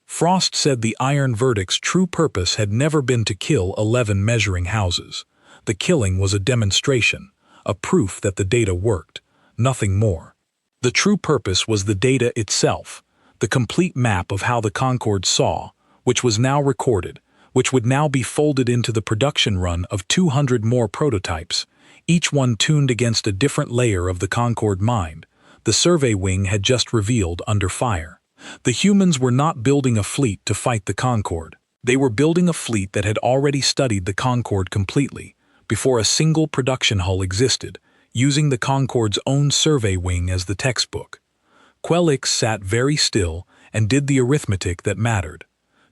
A: Frost said the iron verdict's true purpose had never been to kill 11 measuring houses. The killing was a demonstration, a proof that the data worked, nothing more. The true purpose was the data itself, the complete map of how the Concorde saw, which was now recorded, which would now be folded into the production run of 200 more prototypes, each one tuned against a different layer of the Concorde mind, the survey wing had just revealed under fire. The humans were not building a fleet to fight the Concorde. They were building a fleet that had already studied the Concorde completely, before a single production hull existed, using the Concorde's own survey wing as the textbook. Quelix sat very still and did the arithmetic that mattered.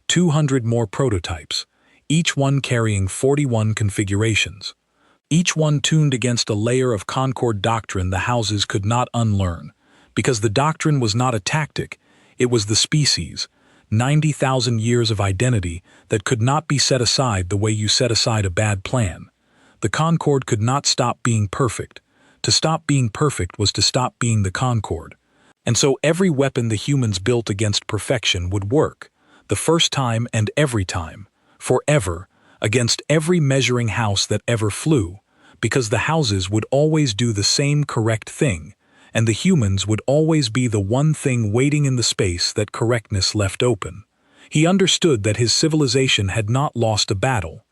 A: 200 more prototypes, each one carrying 41 configurations. Each one tuned against a layer of Concorde doctrine the houses could not unlearn, because the doctrine was not a tactic, it was the species, 90,000 years of identity that could not be set aside the way you set aside a bad plan. The Concorde could not stop being perfect. To stop being perfect was to stop being the Concorde. And so every weapon the humans built against perfection would work, the first time and every time, forever, against every measuring house that ever flew, because the houses would always do the same correct thing, and the humans would always be the one thing waiting in the space that correctness left open. He understood that his civilization had not lost a battle.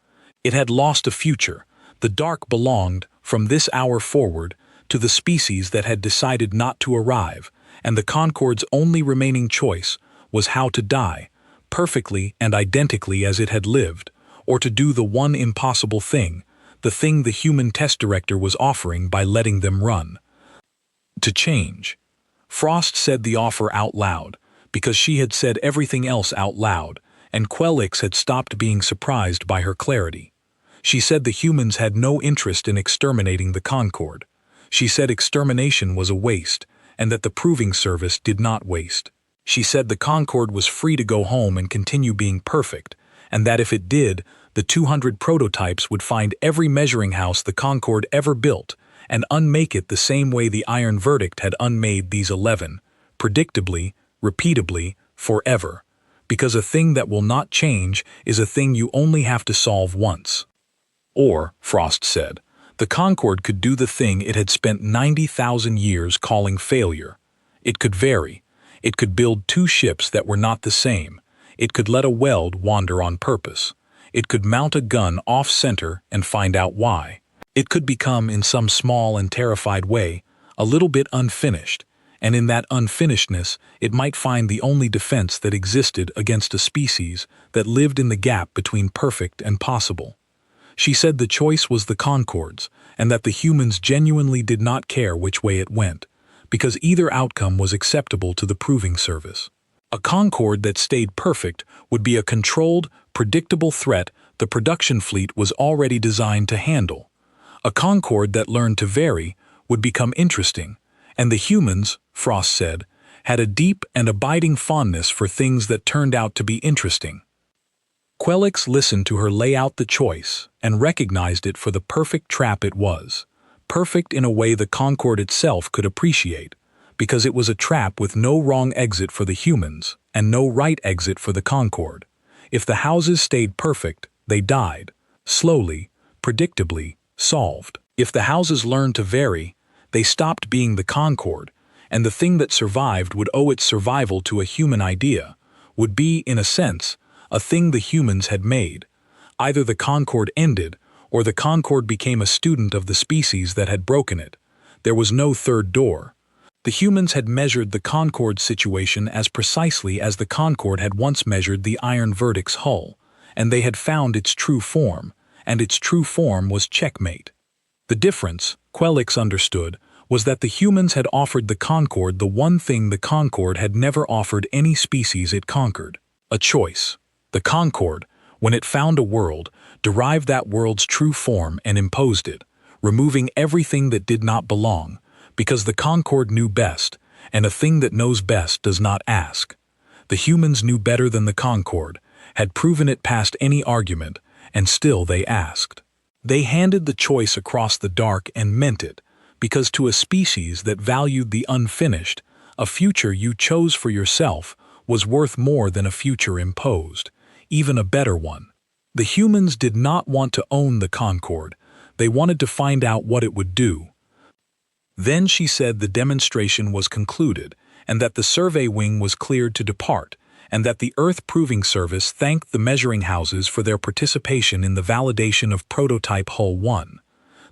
A: It had lost a future. The dark belonged, from this hour forward, to the species that had decided not to arrive, and the Concorde's only remaining choice was how to die, perfectly and identically as it had lived, or to do the one impossible thing, the thing the human test director was offering by letting them run. To change. Frost said the offer out loud, because she had said everything else out loud, and Quelix had stopped being surprised by her clarity. She said the humans had no interest in exterminating the Concorde. She said extermination was a waste, and that the proving service did not waste. She said the Concorde was free to go home and continue being perfect, and that if it did, the 200 prototypes would find every measuring house the Concorde ever built, and unmake it the same way the Iron Verdict had unmade these 11, predictably, repeatably, forever. Because a thing that will not change is a thing you only have to solve once. Or, Frost said, the Concorde could do the thing it had spent 90,000 years calling failure. It could vary. It could build 2 ships that were not the same. It could let a weld wander on purpose. It could mount a gun off-center and find out why. It could become, in some small and terrified way, a little bit unfinished, and in that unfinishedness it might find the only defense that existed against a species that lived in the gap between perfect and possible. She said the choice was the Concorde's, and that the humans genuinely did not care which way it went, because either outcome was acceptable to the proving service. A Concorde that stayed perfect would be a controlled, predictable threat the production fleet was already designed to handle. A Concorde that learned to vary would become interesting, and the humans, Frost said, had a deep and abiding fondness for things that turned out to be interesting. Quelix listened to her lay out the choice and recognized it for the perfect trap it was, perfect in a way the Concorde itself could appreciate, because it was a trap with no wrong exit for the humans and no right exit for the Concorde. If the houses stayed perfect, they died, slowly, predictably, solved. If the houses learned to vary, they stopped being the Concorde, and the thing that survived would owe its survival to a human idea, would be, in a sense, a thing the humans had made. Either the Concorde ended, or the Concorde became a student of the species that had broken it. There was no third door. The humans had measured the Concorde situation as precisely as the Concorde had once measured the Iron Verdict's hull, and they had found its true form, and its true form was checkmate. The difference, Quelix understood, was that the humans had offered the Concorde the one thing the Concorde had never offered any species it conquered: a choice. The Concorde, when it found a world, derived that world's true form and imposed it, removing everything that did not belong, because the Concorde knew best, and a thing that knows best does not ask. The humans knew better than the Concorde, had proven it past any argument, and still they asked. They handed the choice across the dark and meant it, because to a species that valued the unfinished, a future you chose for yourself was worth more than a future imposed, even a better one. The humans did not want to own the Concorde. They wanted to find out what it would do. Then she said the demonstration was concluded, and that the survey wing was cleared to depart, and that the Earth Proving Service thanked the measuring houses for their participation in the validation of Prototype Hull 1.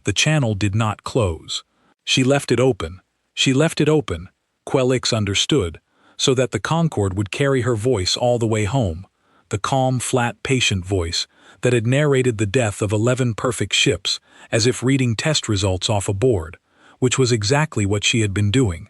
A: The channel did not close. She left it open. She left it open, Quelix understood, so that the Concorde would carry her voice all the way home, the calm, flat, patient voice that had narrated the death of 11 perfect ships as if reading test results off a board, which was exactly what she had been doing.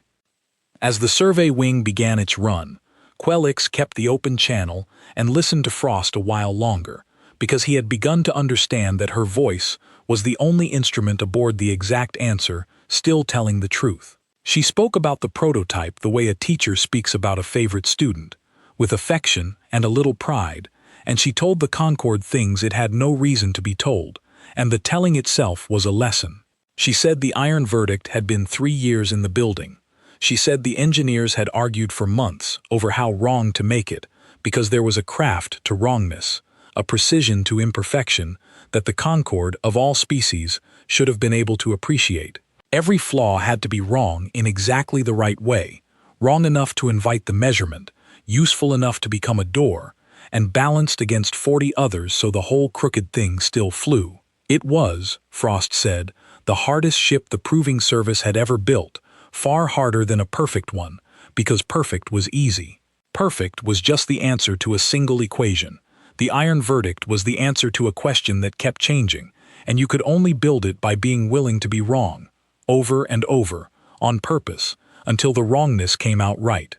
A: As the survey wing began its run, Quelix kept the open channel and listened to Frost a while longer, because he had begun to understand that her voice was the only instrument aboard the exact answer, still telling the truth. She spoke about the prototype the way a teacher speaks about a favorite student, with affection and a little pride, and she told the Concorde things it had no reason to be told, and the telling itself was a lesson. She said the iron verdict had been 3 years in the building. She said the engineers had argued for months over how wrong to make it, because there was a craft to wrongness, a precision to imperfection, that the Concorde, of all species, should have been able to appreciate. Every flaw had to be wrong in exactly the right way, wrong enough to invite the measurement, useful enough to become a door, and balanced against 40 others so the whole crooked thing still flew. It was, Frost said, the hardest ship the Proving Service had ever built, far harder than a perfect one, because perfect was easy. Perfect was just the answer to a single equation. The iron verdict was the answer to a question that kept changing, and you could only build it by being willing to be wrong, over and over, on purpose, until the wrongness came out right.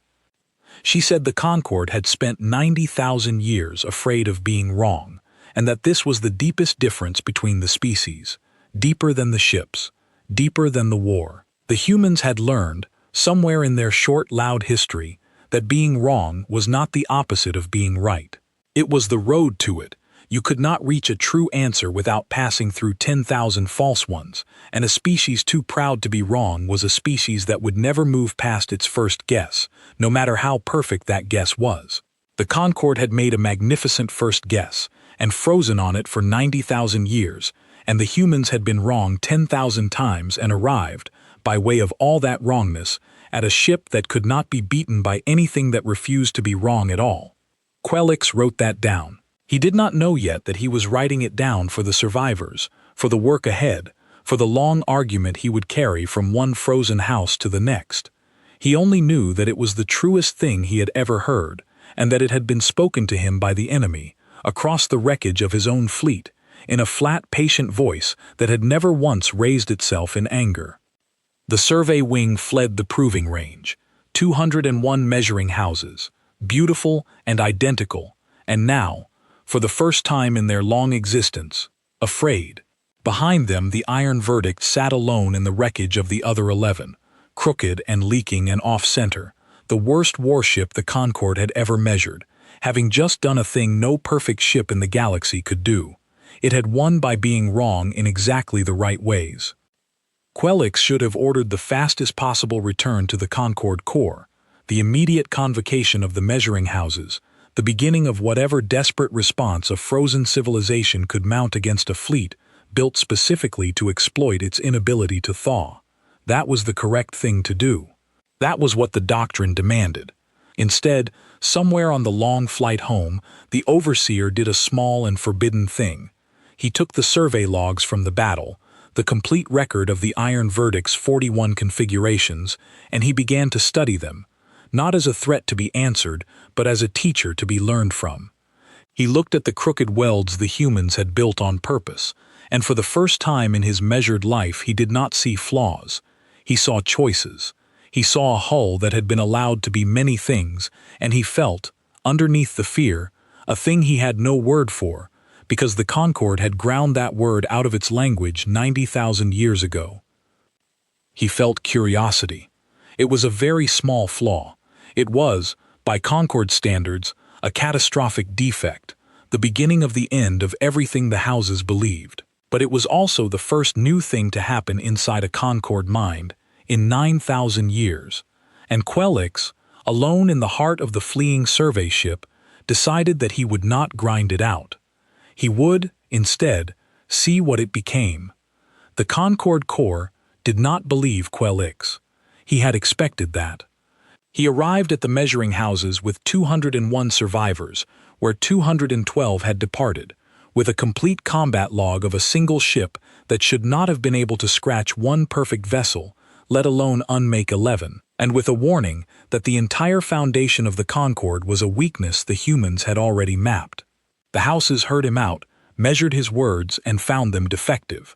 A: She said the Concorde had spent 90,000 years afraid of being wrong, and that this was the deepest difference between the species, deeper than the ships, deeper than the war. The humans had learned, somewhere in their short, loud history, that being wrong was not the opposite of being right. It was the road to it. You could not reach a true answer without passing through 10,000 false ones, and a species too proud to be wrong was a species that would never move past its first guess, no matter how perfect that guess was. The Concorde had made a magnificent first guess, and frozen on it for 90,000 years, and the humans had been wrong 10,000 times and arrived, by way of all that wrongness, at a ship that could not be beaten by anything that refused to be wrong at all. Quelix wrote that down. He did not know yet that he was writing it down for the survivors, for the work ahead, for the long argument he would carry from one frozen house to the next. He only knew that it was the truest thing he had ever heard, and that it had been spoken to him by the enemy, across the wreckage of his own fleet, in a flat, patient voice that had never once raised itself in anger. The survey wing fled the proving range, 201 measuring houses, beautiful and identical, and now, for the first time in their long existence, afraid. Behind them the iron verdict sat alone in the wreckage of the other 11, crooked and leaking and off-center, the worst warship the Concorde had ever measured, having just done a thing no perfect ship in the galaxy could do. It had won by being wrong in exactly the right ways. Quelix should have ordered the fastest possible return to the Concorde core, the immediate convocation of the measuring houses, the beginning of whatever desperate response a frozen civilization could mount against a fleet built specifically to exploit its inability to thaw. That was the correct thing to do. That was what the doctrine demanded. Instead, somewhere on the long flight home, the overseer did a small and forbidden thing. He took the survey logs from the battle, the complete record of the iron verdict's 41 configurations, and he began to study them, not as a threat to be answered, but as a teacher to be learned from. He looked at the crooked welds the humans had built on purpose, and for the first time in his measured life he did not see flaws. He saw choices. He saw a hull that had been allowed to be many things, and he felt, underneath the fear, a thing he had no word for, because the Concorde had ground that word out of its language 90,000 years ago. He felt curiosity. It was a very small flaw. It was, by Concorde standards, a catastrophic defect, the beginning of the end of everything the houses believed. But it was also the first new thing to happen inside a Concorde mind in 9,000 years, and Quelix, alone in the heart of the fleeing survey ship, decided that he would not grind it out. He would, instead, see what it became. The Concorde core did not believe Quelix. He had expected that. He arrived at the measuring houses with 201 survivors, where 212 had departed, with a complete combat log of a single ship that should not have been able to scratch one perfect vessel, let alone unmake 11, and with a warning that the entire foundation of the Concorde was a weakness the humans had already mapped. The houses heard him out, measured his words, and found them defective.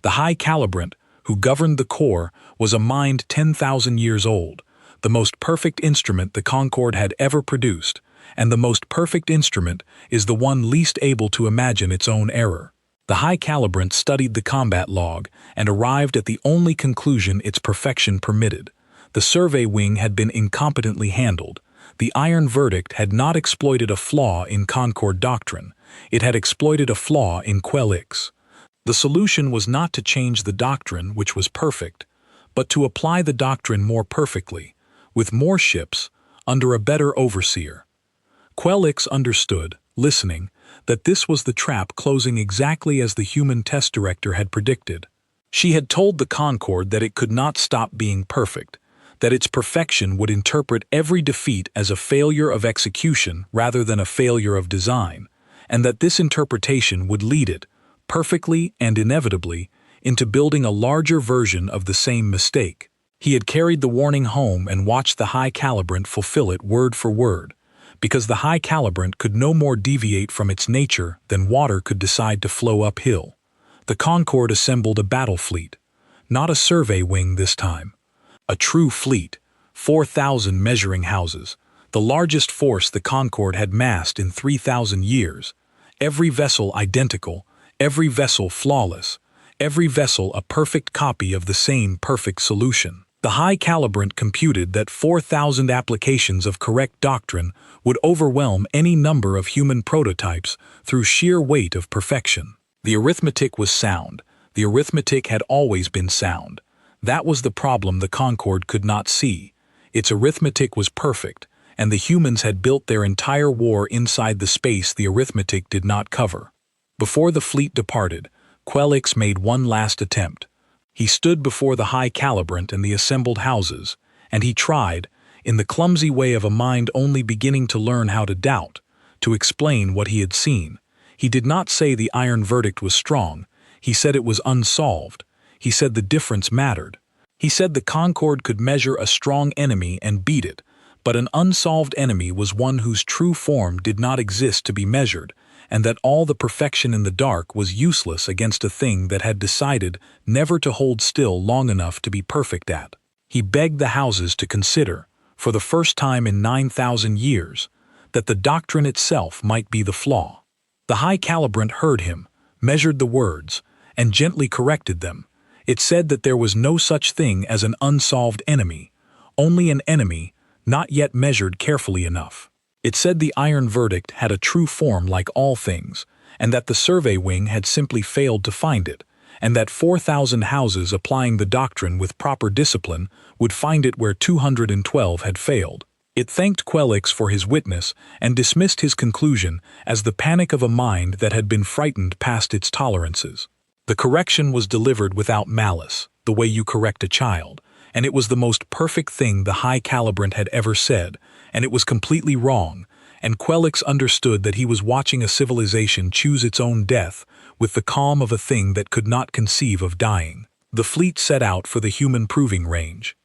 A: The High Calibrant, who governed the core, was a mind 10,000 years old, the most perfect instrument the Concorde had ever produced, and the most perfect instrument is the one least able to imagine its own error. The High Calibrant studied the combat log and arrived at the only conclusion its perfection permitted. The survey wing had been incompetently handled. The iron verdict had not exploited a flaw in Concord doctrine, it had exploited a flaw in Quelix. The solution was not to change the doctrine, which was perfect, but to apply the doctrine more perfectly, with more ships, under a better overseer. Quelix understood, listening, that this was the trap closing exactly as the human test director had predicted. She had told the Concord that it could not stop being perfect, that its perfection would interpret every defeat as a failure of execution rather than a failure of design, and that this interpretation would lead it, perfectly and inevitably, into building a larger version of the same mistake. He had carried the warning home and watched the High Calibrant fulfill it word for word, because the High Calibrant could no more deviate from its nature than water could decide to flow uphill. The Concord assembled a battle fleet, not a survey wing this time. A true fleet, 4,000 measuring houses, the largest force the Concord had massed in 3,000 years, every vessel identical, every vessel flawless, every vessel a perfect copy of the same perfect solution. The High Calibrant computed that 4,000 applications of correct doctrine would overwhelm any number of human prototypes through sheer weight of perfection. The arithmetic was sound. The arithmetic had always been sound. That was the problem the Concord could not see. Its arithmetic was perfect, and the humans had built their entire war inside the space the arithmetic did not cover. Before the fleet departed, Quelix made one last attempt. He stood before the High Calibrant and the assembled houses, and he tried, in the clumsy way of a mind only beginning to learn how to doubt, to explain what he had seen. He did not say the iron verdict was strong. He said it was unsolved. He said the difference mattered. He said the Concord could measure a strong enemy and beat it, but an unsolved enemy was one whose true form did not exist to be measured, and that all the perfection in the dark was useless against a thing that had decided never to hold still long enough to be perfect at. He begged the houses to consider, for the first time in 9,000 years, that the doctrine itself might be the flaw. The High Calibrant heard him, measured the words, and gently corrected them. It said that there was no such thing as an unsolved enemy, only an enemy not yet measured carefully enough. It said the iron verdict had a true form like all things, and that the survey wing had simply failed to find it, and that 4,000 houses applying the doctrine with proper discipline would find it where 212 had failed. It thanked Quelix for his witness and dismissed his conclusion as the panic of a mind that had been frightened past its tolerances. The correction was delivered without malice, the way you correct a child, and it was the most perfect thing the High Calibrant had ever said, and it was completely wrong, and Quelix understood that he was watching a civilization choose its own death with the calm of a thing that could not conceive of dying. The fleet set out for the human proving range.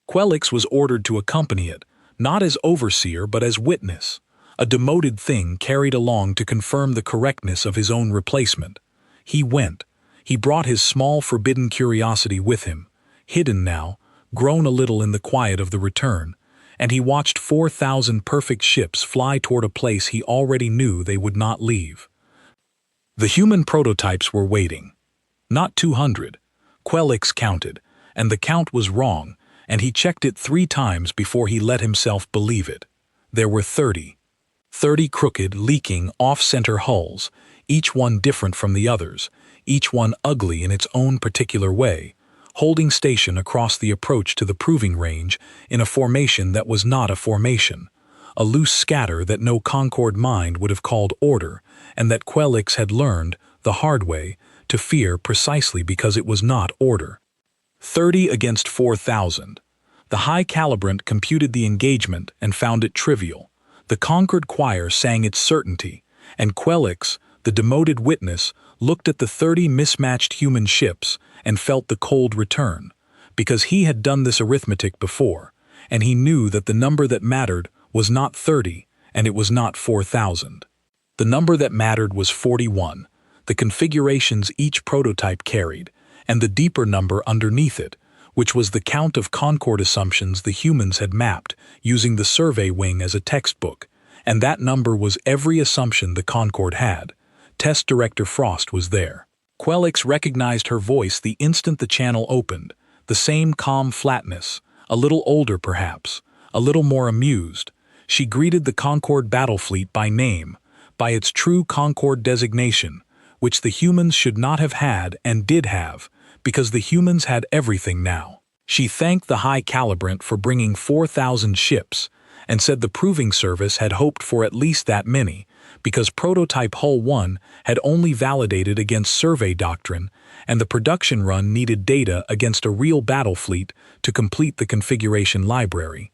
A: Quelix was ordered to accompany it, not as overseer but as witness, a demoted thing carried along to confirm the correctness of his own replacement. He went. He brought his small forbidden curiosity with him, hidden now, grown a little in the quiet of the return, and he watched 4,000 perfect ships fly toward a place he already knew they would not leave. The human prototypes were waiting. Not 200. Quelix counted, and the count was wrong, and he checked it 3 times before he let himself believe it. There were 30. 30 crooked, leaking, off-center hulls, each one different from the others, each one ugly in its own particular way, holding station across the approach to the proving range in a formation that was not a formation, a loose scatter that no Concord mind would have called order, and that Quelix had learned, the hard way, to fear precisely because it was not order. 30 against 4,000. The High Calibrant computed the engagement and found it trivial. The Concord choir sang its certainty, and Quelix, the demoted witness, looked at the 30 mismatched human ships and felt the cold return, because he had done this arithmetic before, and he knew that the number that mattered was not 30, and it was not 4,000. The number that mattered was 41, the configurations each prototype carried, and the deeper number underneath it, which was the count of Concord assumptions the humans had mapped using the survey wing as a textbook, and that number was every assumption the Concord had. Test Director Frost was there. Quelix recognized her voice the instant the channel opened, the same calm flatness, a little older perhaps, a little more amused. She greeted the Concord battle fleet by name, by its true Concord designation, which the humans should not have had and did have, because the humans had everything now. She thanked the High Calibrant for bringing 4,000 ships, and said the proving service had hoped for at least that many, because prototype Hull 1 had only validated against survey doctrine, and the production run needed data against a real battle fleet to complete the configuration library.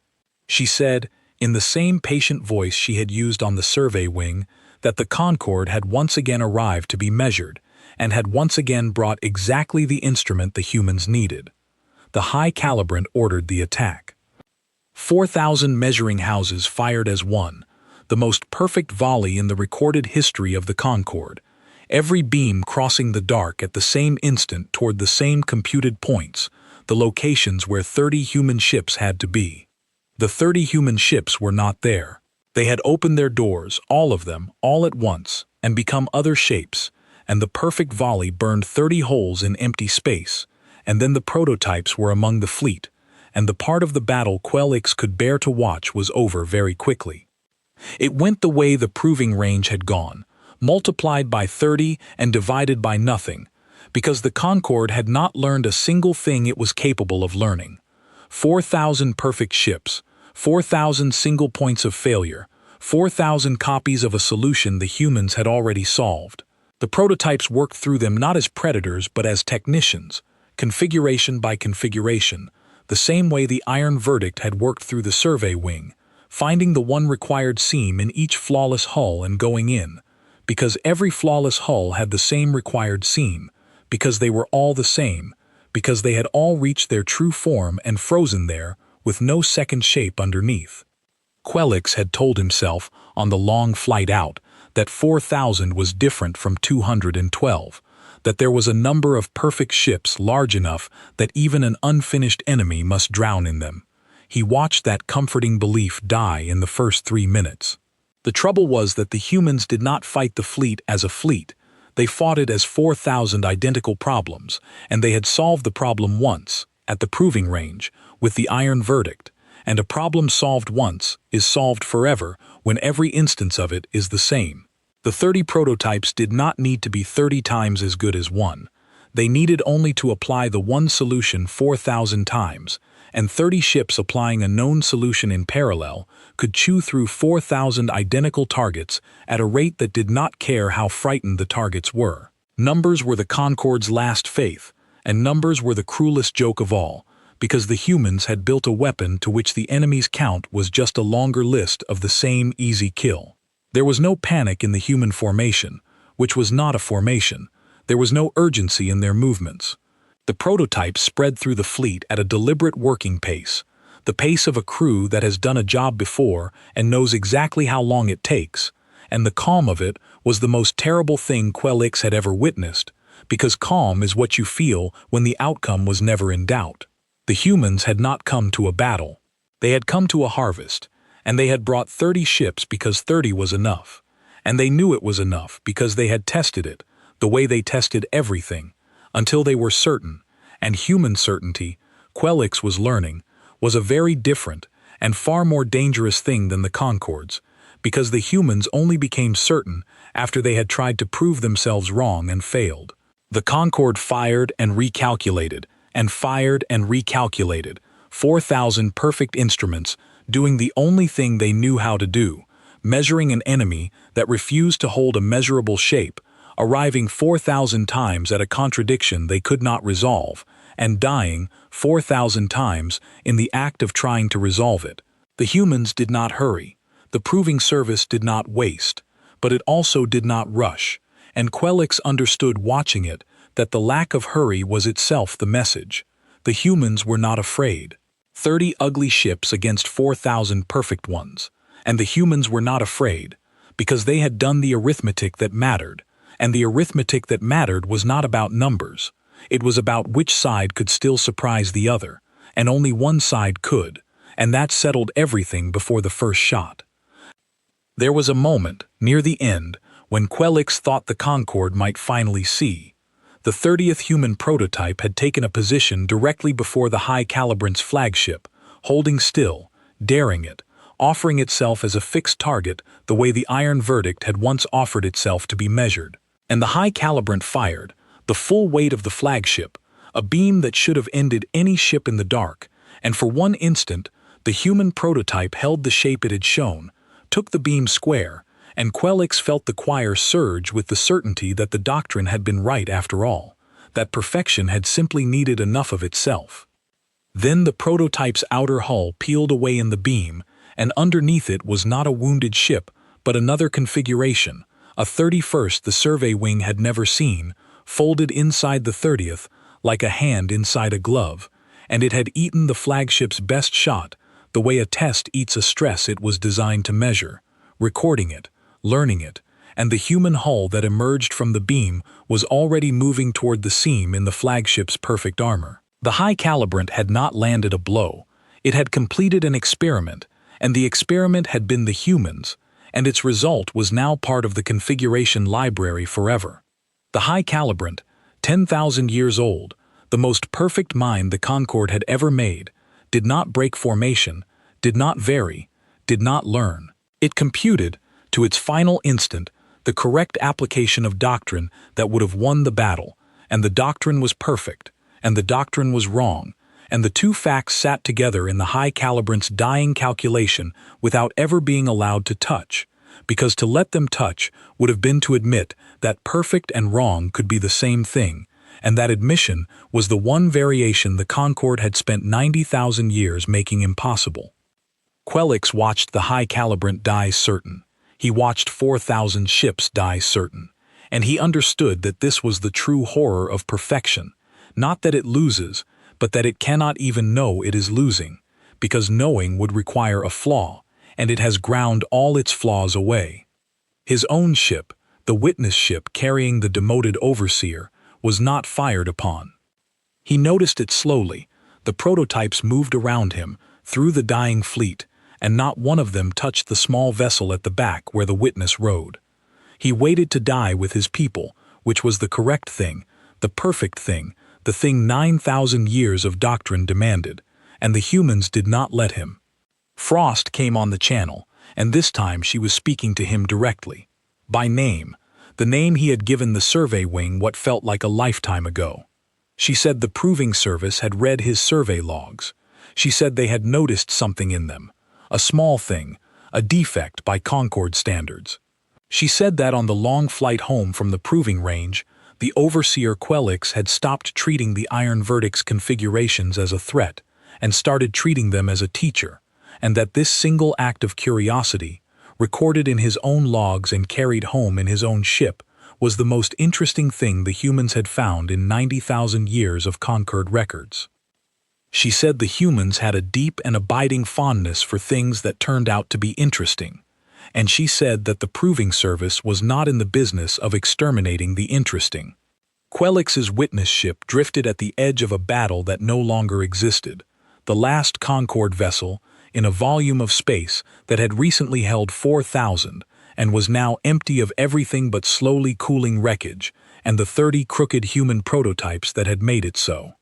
A: She said, in the same patient voice she had used on the survey wing, that the Concorde had once again arrived to be measured, and had once again brought exactly the instrument the humans needed. The High Calibrant ordered the attack. 4,000 measuring houses fired as one, the most perfect volley in the recorded history of the Concorde, every beam crossing the dark at the same instant toward the same computed points, the locations where 30 human ships had to be. The 30 human ships were not there. They had opened their doors, all of them, all at once, and become other shapes, and the perfect volley burned 30 holes in empty space, and then the prototypes were among the fleet, and the part of the battle Quelix could bear to watch was over very quickly. It went the way the proving range had gone, multiplied by 30 and divided by nothing, because the Concorde had not learned a single thing it was capable of learning. 4,000 perfect ships, 4,000 single points of failure, 4,000 copies of a solution the humans had already solved. The prototypes worked through them not as predators but as technicians, configuration by configuration, the same way the Iron Verdict had worked through the survey wing, finding the one required seam in each flawless hull and going in, because every flawless hull had the same required seam, because they were all the same, because they had all reached their true form and frozen there with no second shape underneath. Quelix had told himself on the long flight out that 4,000 was different from 212, that there was a number of perfect ships large enough that even an unfinished enemy must drown in them. He watched that comforting belief die in the first 3 minutes. The trouble was that the humans did not fight the fleet as a fleet. They fought it as 4,000 identical problems, and they had solved the problem once, at the proving range, with the Iron Verdict, and a problem solved once is solved forever when every instance of it is the same. The 30 prototypes did not need to be 30 times as good as one. They needed only to apply the one solution 4,000 times, and 30 ships applying a known solution in parallel could chew through 4,000 identical targets at a rate that did not care how frightened the targets were. Numbers were the Concorde's last faith, and numbers were the cruelest joke of all, because the humans had built a weapon to which the enemy's count was just a longer list of the same easy kill. There was no panic in the human formation, which was not a formation. There was no urgency in their movements. The prototypes spread through the fleet at a deliberate working pace, the pace of a crew that has done a job before and knows exactly how long it takes, and the calm of it was the most terrible thing Quelix had ever witnessed, because calm is what you feel when the outcome was never in doubt. The humans had not come to a battle. They had come to a harvest, and they had brought 30 ships because 30 was enough, and they knew it was enough because they had tested it, the way they tested everything, until they were certain, and human certainty, Quelix was learning, was a very different and far more dangerous thing than the Concords, because the humans only became certain after they had tried to prove themselves wrong and failed. The Concorde fired and recalculated, and fired and recalculated, 4,000 perfect instruments doing the only thing they knew how to do, measuring an enemy that refused to hold a measurable shape, arriving 4,000 times at a contradiction they could not resolve, and dying 4,000 times in the act of trying to resolve it. The humans did not hurry, the proving service did not waste, but it also did not rush, and Quelix understood watching it that the lack of hurry was itself the message. The humans were not afraid. 30 ugly ships against 4,000 perfect ones, and the humans were not afraid, because they had done the arithmetic that mattered, and the arithmetic that mattered was not about numbers. It was about which side could still surprise the other, and only one side could, and that settled everything before the first shot. There was a moment, near the end, when Quelix thought the Concorde might finally see. The 30th human prototype had taken a position directly before the High Calibrant's flagship, holding still, daring it, offering itself as a fixed target the way the iron verdict had once offered itself to be measured. And the high calibrant fired, the full weight of the flagship, a beam that should have ended any ship in the dark, and for one instant, the human prototype held the shape it had shown, took the beam square, and Quelix felt the choir surge with the certainty that the doctrine had been right after all, that perfection had simply needed enough of itself. Then the prototype's outer hull peeled away in the beam, and underneath it was not a wounded ship, but another configuration, a 31st the survey wing had never seen, folded inside the 30th, like a hand inside a glove, and it had eaten the flagship's best shot, the way a test eats a stress it was designed to measure, recording it, learning it, and the human hull that emerged from the beam was already moving toward the seam in the flagship's perfect armor. The high calibrant had not landed a blow. It had completed an experiment, and the experiment had been the humans, and its result was now part of the configuration library forever. The high calibrant, 10,000 years old, the most perfect mind the Concorde had ever made, did not break formation, did not vary, did not learn. It computed, to its final instant, the correct application of doctrine that would have won the battle, and the doctrine was perfect, and the doctrine was wrong, and the two facts sat together in the high calibrant's dying calculation without ever being allowed to touch, because to let them touch would have been to admit that perfect and wrong could be the same thing, and that admission was the one variation the Concorde had spent 90,000 years making impossible. Quelix watched the high calibrant die certain. He watched 4,000 ships die certain, and he understood that this was the true horror of perfection, not that it loses, but that it cannot even know it is losing, because knowing would require a flaw, and it has ground all its flaws away. His own ship, the witness ship carrying the demoted overseer, was not fired upon. He noticed it slowly. The prototypes moved around him, through the dying fleet, and not one of them touched the small vessel at the back where the witness rode. He waited to die with his people, which was the correct thing, the perfect thing, the thing 9,000 years of doctrine demanded, and the humans did not let him. Frost came on the channel, and this time she was speaking to him directly. By name, the name he had given the survey wing what felt like a lifetime ago. She said the proving service had read his survey logs. She said they had noticed something in them, a small thing, a defect by Concorde standards. She said that on the long flight home from the proving range, the overseer Quelix had stopped treating the iron verdict's configurations as a threat and started treating them as a teacher, and that this single act of curiosity, recorded in his own logs and carried home in his own ship, was the most interesting thing the humans had found in 90,000 years of Concorde records. She said the humans had a deep and abiding fondness for things that turned out to be interesting, and she said that the proving service was not in the business of exterminating the interesting. Quelix's witness ship drifted at the edge of a battle that no longer existed, the last Concorde vessel, in a volume of space that had recently held 4,000 and was now empty of everything but slowly cooling wreckage and the 30 crooked human prototypes that had made it so.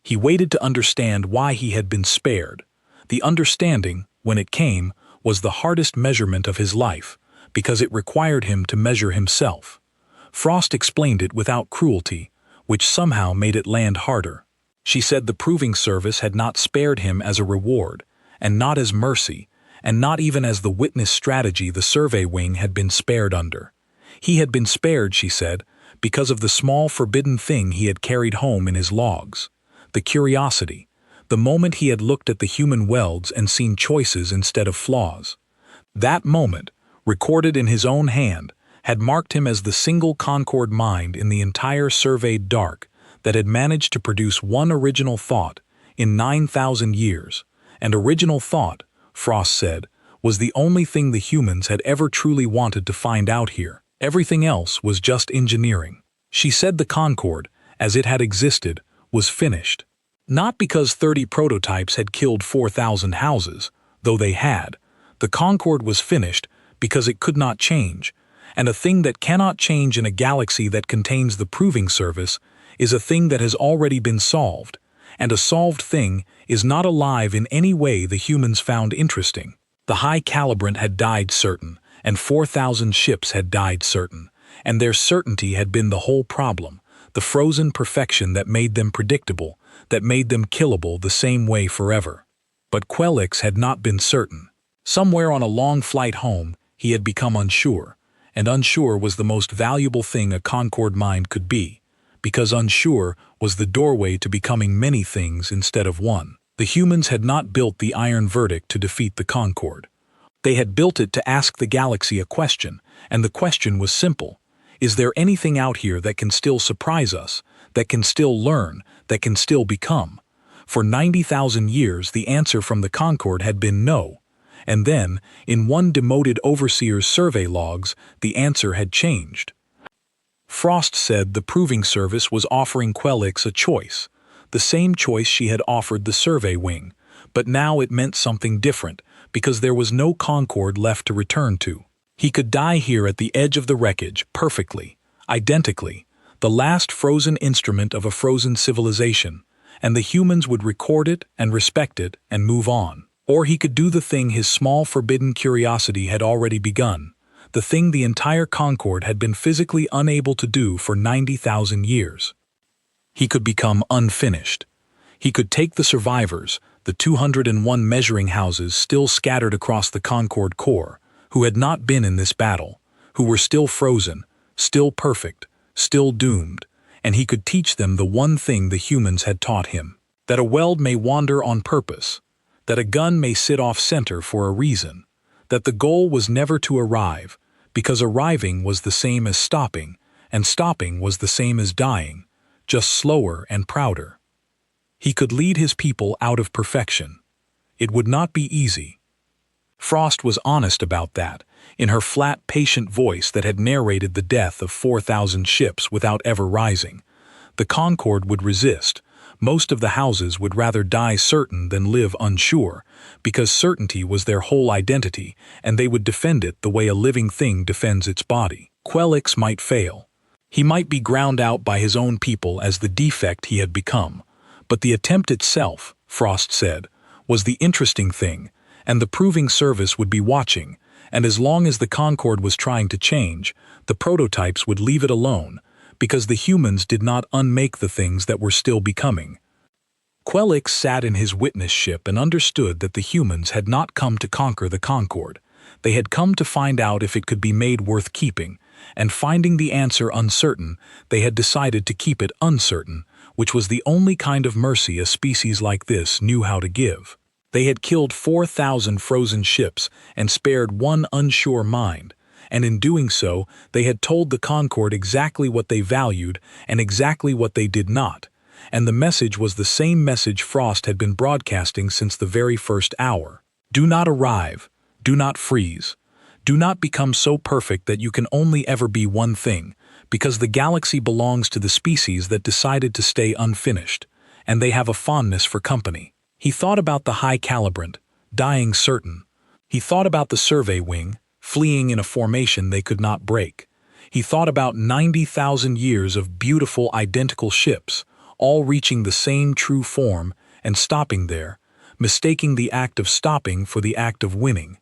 A: He waited to understand why he had been spared. The understanding, when it came, was the hardest measurement of his life, because it required him to measure himself. Frost explained it without cruelty, which somehow made it land harder. She said the proving service had not spared him as a reward, and not as mercy, and not even as the witness strategy the survey wing had been spared under. He had been spared, she said, because of the small forbidden thing he had carried home in his logs. The curiosity, the moment he had looked at the human welds and seen choices instead of flaws. That moment, recorded in his own hand, had marked him as the single Concorde mind in the entire surveyed dark that had managed to produce one original thought in 9,000 years, and original thought, Frost said, was the only thing the humans had ever truly wanted to find out here. Everything else was just engineering. She said the Concorde, as it had existed, was finished. Not because 30 prototypes had killed 4,000 houses, though they had. The Concorde was finished because it could not change, and a thing that cannot change in a galaxy that contains the proving service is a thing that has already been solved, and a solved thing is not alive in any way the humans found interesting. The High Calibrant had died certain, and 4,000 ships had died certain, and their certainty had been the whole problem, the frozen perfection that made them predictable, that made them killable the same way forever. But Quelix had not been certain. Somewhere on a long flight home, he had become unsure, and unsure was the most valuable thing a Concord mind could be, because unsure was the doorway to becoming many things instead of one. The humans had not built the Iron Verdict to defeat the Concord. They had built it to ask the galaxy a question, and the question was simple. Is there anything out here that can still surprise us, that can still learn, that can still become? For 90,000 years the answer from the Concord had been no. And then, in one demoted overseer's survey logs, the answer had changed. Frost said the proving service was offering Quelix a choice, the same choice she had offered the survey wing, but now it meant something different, because there was no Concord left to return to. He could die here at the edge of the wreckage, perfectly, identically, the last frozen instrument of a frozen civilization, and the humans would record it and respect it and move on. Or he could do the thing his small forbidden curiosity had already begun, the thing the entire Concord had been physically unable to do for 90,000 years. He could become unfinished. He could take the survivors, the 201 measuring houses still scattered across the Concord core, who had not been in this battle, who were still frozen, still perfect, still doomed, and he could teach them the one thing the humans had taught him, that a weld may wander on purpose, that a gun may sit off-center for a reason, that the goal was never to arrive, because arriving was the same as stopping, and stopping was the same as dying, just slower and prouder. He could lead his people out of perfection. It would not be easy. Frost was honest about that, in her flat, patient voice that had narrated the death of 4,000 ships without ever rising. The Concord would resist. Most of the houses would rather die certain than live unsure, because certainty was their whole identity, and they would defend it the way a living thing defends its body. Quelix might fail. He might be ground out by his own people as the defect he had become, but the attempt itself, Frost said, was the interesting thing, and the proving service would be watching, and as long as the Concord was trying to change, the prototypes would leave it alone, because the humans did not unmake the things that were still becoming. Quelix sat in his witness ship and understood that the humans had not come to conquer the Concord. They had come to find out if it could be made worth keeping, and finding the answer uncertain, they had decided to keep it uncertain, which was the only kind of mercy a species like this knew how to give. They had killed 4,000 frozen ships and spared one unsure mind, and in doing so, they had told the Concord exactly what they valued and exactly what they did not, and the message was the same message Frost had been broadcasting since the very first hour. Do not arrive. Do not freeze. Do not become so perfect that you can only ever be one thing, because the galaxy belongs to the species that decided to stay unfinished, and they have a fondness for company. He thought about the High Calibrant, dying certain. He thought about the survey wing, fleeing in a formation they could not break. He thought about 90,000 years of beautiful identical ships, all reaching the same true form and stopping there, mistaking the act of stopping for the act of winning.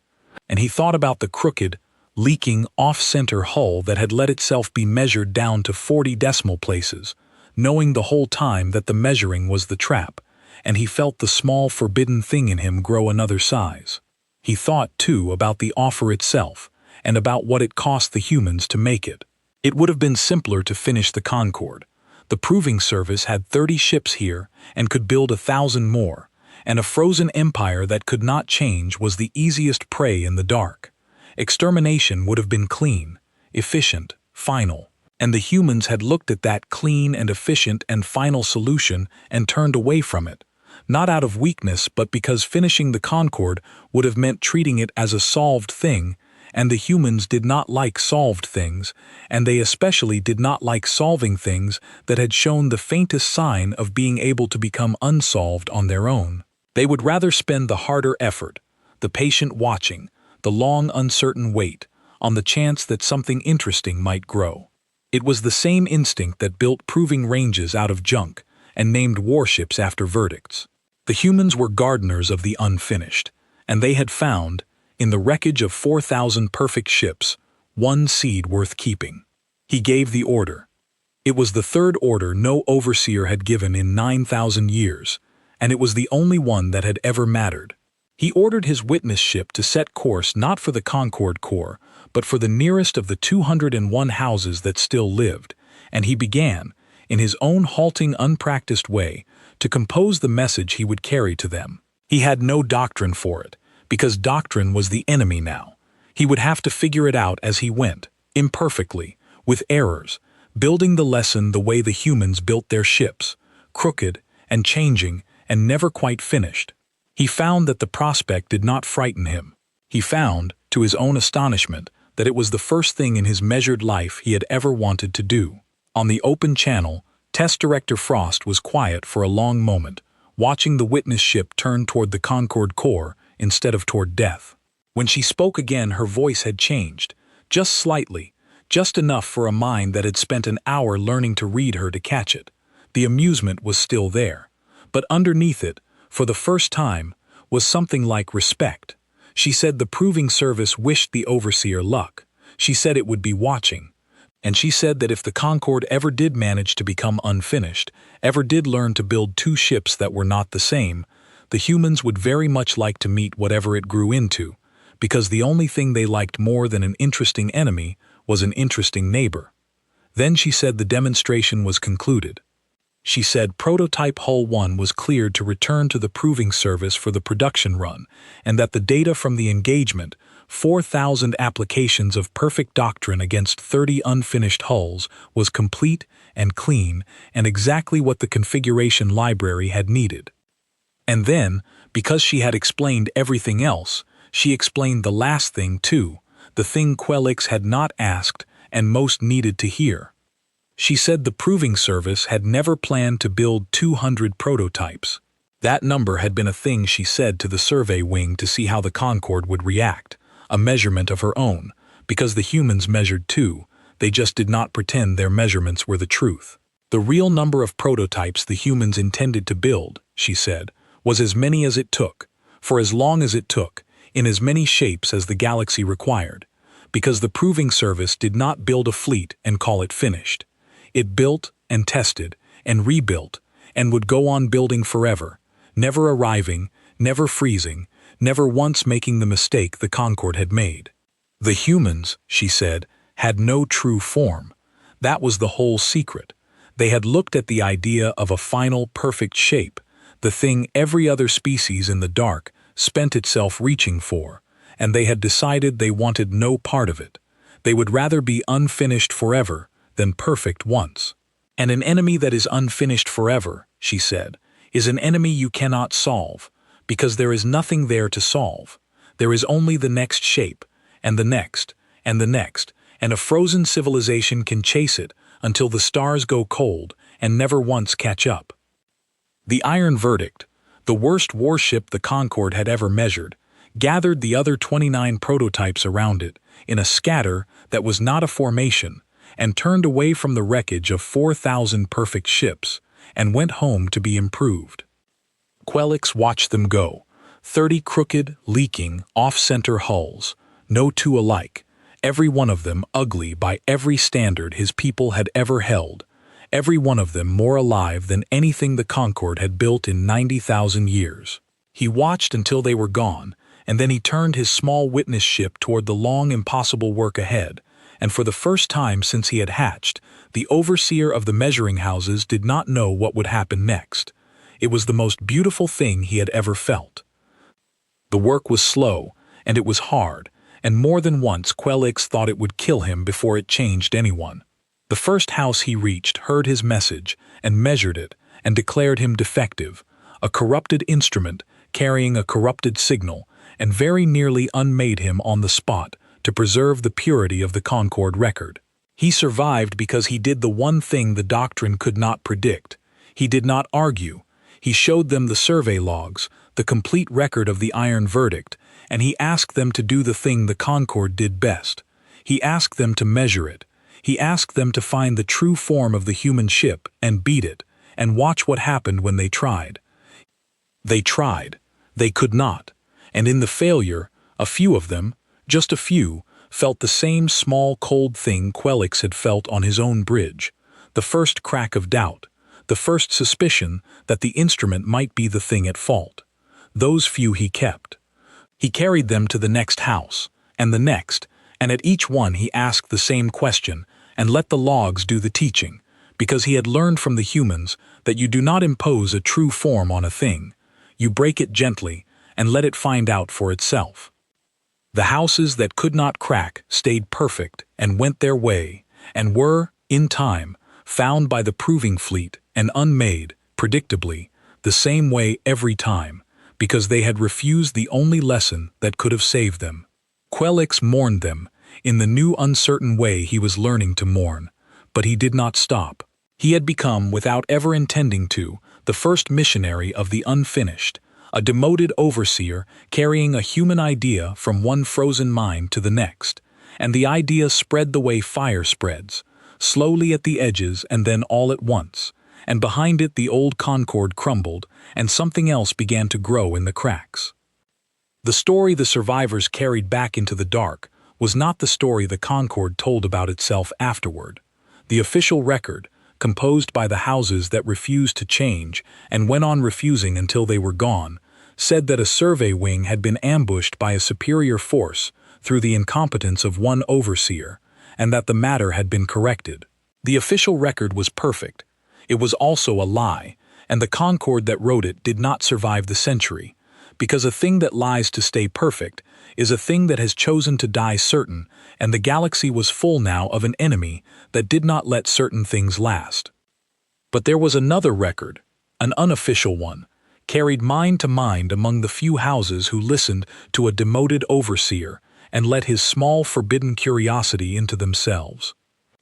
A: And he thought about the crooked, leaking, off-center hull that had let itself be measured down to 40 decimal places, knowing the whole time that the measuring was the trap, and he felt the small forbidden thing in him grow another size. He thought, too, about the offer itself, and about what it cost the humans to make it. It would have been simpler to finish the Concord. The proving service had 30 ships here and could build 1,000 more, and a frozen empire that could not change was the easiest prey in the dark. Extermination would have been clean, efficient, final, and the humans had looked at that clean and efficient and final solution and turned away from it, not out of weakness but because finishing the Concord would have meant treating it as a solved thing, and the humans did not like solved things, and they especially did not like solving things that had shown the faintest sign of being able to become unsolved on their own. They would rather spend the harder effort, the patient watching, the long uncertain wait, on the chance that something interesting might grow. It was the same instinct that built proving ranges out of junk and named warships after verdicts. The humans were gardeners of the unfinished, and they had found, in the wreckage of 4,000 perfect ships, one seed worth keeping. He gave the order. It was the third order no overseer had given in 9,000 years, and it was the only one that had ever mattered. He ordered his witness ship to set course not for the Concord core, but for the nearest of the 201 houses that still lived, and he began, in his own halting, unpracticed way, to compose the message he would carry to them. He had no doctrine for it, because doctrine was the enemy now. He would have to figure it out as he went, imperfectly, with errors, building the lesson the way the humans built their ships, crooked and changing and never quite finished. He found that the prospect did not frighten him. He found, to his own astonishment, that it was the first thing in his measured life he had ever wanted to do. On the open channel, Test Director Frost was quiet for a long moment, watching the witness ship turn toward the Concord core instead of toward death. When she spoke again, her voice had changed, just slightly, just enough for a mind that had spent an hour learning to read her to catch it. The amusement was still there, but underneath it, for the first time, was something like respect. She said the proving service wished the overseer luck. She said it would be watching. And she said that if the Concord ever did manage to become unfinished, ever did learn to build two ships that were not the same, the humans would very much like to meet whatever it grew into, because the only thing they liked more than an interesting enemy was an interesting neighbor. Then she said the demonstration was concluded. She said prototype Hull 1 was cleared to return to the proving service for the production run, and that the data from the engagement, 4,000 applications of perfect doctrine against 30 unfinished hulls, was complete and clean and exactly what the configuration library had needed. And then, because she had explained everything else, she explained the last thing too, the thing Quelix had not asked and most needed to hear. She said the proving service had never planned to build 200 prototypes. That number had been a thing she said to the survey wing to see how the Concord would react, a measurement of her own, because the humans measured too, they just did not pretend their measurements were the truth. The real number of prototypes the humans intended to build, she said, was as many as it took, for as long as it took, in as many shapes as the galaxy required, because the proving service did not build a fleet and call it finished. It built and tested and rebuilt and would go on building forever, never arriving, never freezing, never once making the mistake the Concord had made. The humans, she said, had no true form. That was the whole secret. They had looked at the idea of a final perfect shape, the thing every other species in the dark spent itself reaching for, and they had decided they wanted no part of it. They would rather be unfinished forever than perfect once. And an enemy that is unfinished forever, she said, is an enemy you cannot solve, because there is nothing there to solve. There is only the next shape, and the next, and the next, and a frozen civilization can chase it until the stars go cold and never once catch up. The Iron Verdict, the worst warship the Concord had ever measured, gathered the other 29 prototypes around it in a scatter that was not a formation, and turned away from the wreckage of 4,000 perfect ships, and went home to be improved. Quelix watched them go, 30 crooked, leaking, off-center hulls, no two alike, every one of them ugly by every standard his people had ever held, every one of them more alive than anything the Concord had built in 90,000 years. He watched until they were gone, and then he turned his small witness ship toward the long, impossible work ahead, and for the first time since he had hatched, the overseer of the measuring houses did not know what would happen next. It was the most beautiful thing he had ever felt. The work was slow, and it was hard, and more than once Quelix thought it would kill him before it changed anyone. The first house he reached heard his message, and measured it, and declared him defective, a corrupted instrument carrying a corrupted signal, and very nearly unmade him on the spot, to preserve the purity of the Concord record. He survived because he did the one thing the doctrine could not predict. He did not argue. He showed them the survey logs, the complete record of the Iron Verdict, and he asked them to do the thing the Concord did best. He asked them to measure it. He asked them to find the true form of the human ship and beat it, and watch what happened when they tried. They tried. They could not. And in the failure, A few of them, just a few, felt the same small cold thing Quelix had felt on his own bridge, the first crack of doubt, the first suspicion that the instrument might be the thing at fault. Those few he kept. He carried them to the next house, and the next, and at each one he asked the same question and let the logs do the teaching, because he had learned from the humans that you do not impose a true form on a thing. You break it gently and let it find out for itself. The houses that could not crack stayed perfect and went their way, and were, in time, found by the proving fleet and unmade, predictably, the same way every time, because they had refused the only lesson that could have saved them. Quelix mourned them, in the new uncertain way he was learning to mourn, but he did not stop. He had become, without ever intending to, the first missionary of the unfinished, a demoted overseer carrying a human idea from one frozen mind to the next, and the idea spread the way fire spreads, slowly at the edges and then all at once, and behind it the old concord crumbled and something else began to grow in the cracks. The story the survivors carried back into the dark was not the story the concord told about itself afterward. The official record, composed by the houses that refused to change and went on refusing until they were gone, said that a survey wing had been ambushed by a superior force through the incompetence of one overseer, and that the matter had been corrected. The official record was perfect. It was also a lie, and the concord that wrote it did not survive the century, because a thing that lies to stay perfect is a thing that has chosen to die certain, and the galaxy was full now of an enemy that did not let certain things last. But there was another record, an unofficial one, carried mind to mind among the few houses who listened to a demoted overseer and let his small forbidden curiosity into themselves.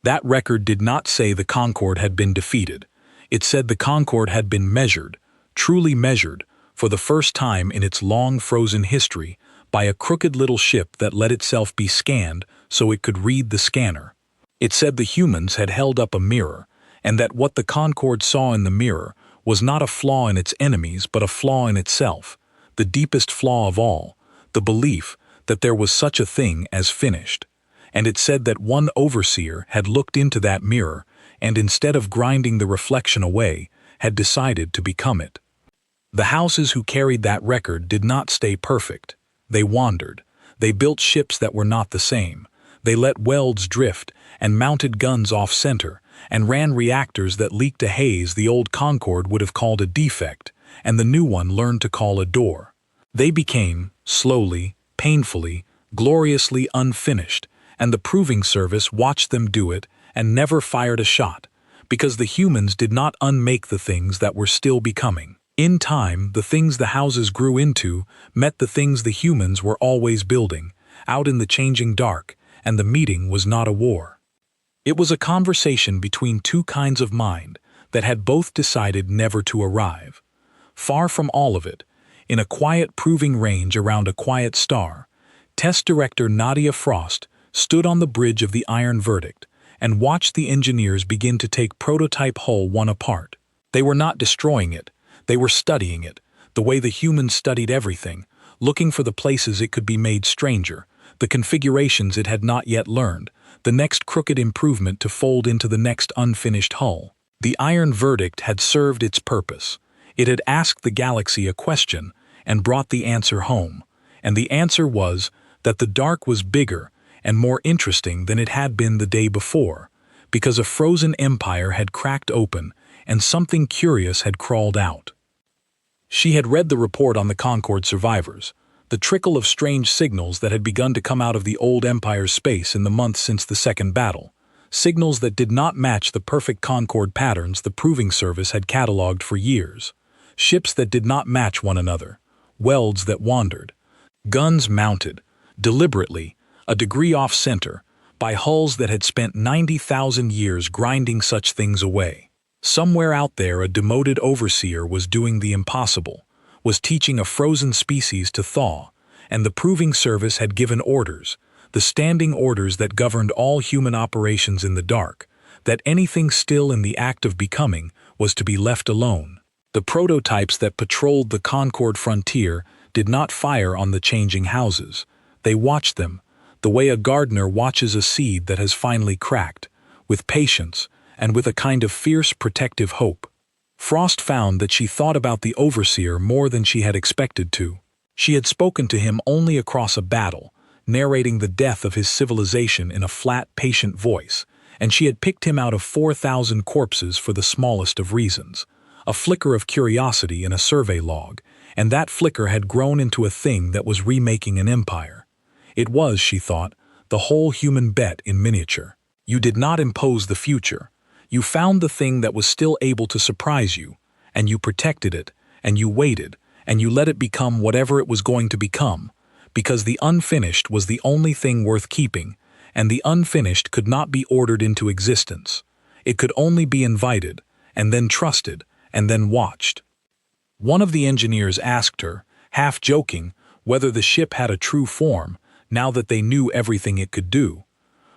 A: That record did not say the concord had been defeated. It said the concord had been measured, truly measured, for the first time in its long frozen history, by a crooked little ship that let itself be scanned so it could read the scanner. It said the humans had held up a mirror, and that what the concord saw in the mirror was not a flaw in its enemies but a flaw in itself, the deepest flaw of all, the belief that there was such a thing as finished. And it said that one overseer had looked into that mirror and instead of grinding the reflection away, had decided to become it. The houses who carried that record did not stay perfect. They wandered. They built ships that were not the same. They let welds drift and mounted guns off-center and ran reactors that leaked a haze the old Concorde would have called a defect and the new one learned to call a door. They became, slowly, painfully, gloriously unfinished, and the proving service watched them do it and never fired a shot, because the humans did not unmake the things that were still becoming. In time, the things the houses grew into met the things the humans were always building, out in the changing dark, and the meeting was not a war. It was a conversation between two kinds of mind that had both decided never to arrive. Far from all of it, in a quiet proving range around a quiet star, Test Director Nadia Frost stood on the bridge of the Iron Verdict and watched the engineers begin to take prototype hull one apart. They were not destroying it, they were studying it, the way the humans studied everything, looking for the places it could be made stranger, the configurations it had not yet learned, the next crooked improvement to fold into the next unfinished hull. The Iron Verdict had served its purpose. It had asked the galaxy a question and brought the answer home, and the answer was that the dark was bigger and more interesting than it had been the day before, because a frozen empire had cracked open and something curious had crawled out. She had read the report on the Concorde survivors, the trickle of strange signals that had begun to come out of the old empire's space in the months since the Second Battle, signals that did not match the perfect Concorde patterns the Proving Service had catalogued for years, ships that did not match one another, welds that wandered, guns mounted, deliberately, a degree off-center, by hulls that had spent 90,000 years grinding such things away. Somewhere out there a demoted overseer was doing the impossible, was teaching a frozen species to thaw, and the Proving Service had given orders, the standing orders that governed all human operations in the dark, that anything still in the act of becoming was to be left alone. The prototypes that patrolled the Concorde frontier did not fire on the changing houses, They watched them, the way a gardener watches a seed that has finally cracked, with patience and with a kind of fierce protective hope. Frost found that she thought about the overseer more than she had expected to. She had spoken to him only across a battle, narrating the death of his civilization in a flat, patient voice, and she had picked him out of 4,000 corpses for the smallest of reasons, a flicker of curiosity in a survey log, and that flicker had grown into a thing that was remaking an empire. It was, she thought, the whole human bet in miniature. You did not impose the future. You found the thing that was still able to surprise you, and you protected it, and you waited, and you let it become whatever it was going to become, because the unfinished was the only thing worth keeping, and the unfinished could not be ordered into existence. It could only be invited, and then trusted, and then watched. One of the engineers asked her, half joking, whether the ship had a true form, now that they knew everything it could do.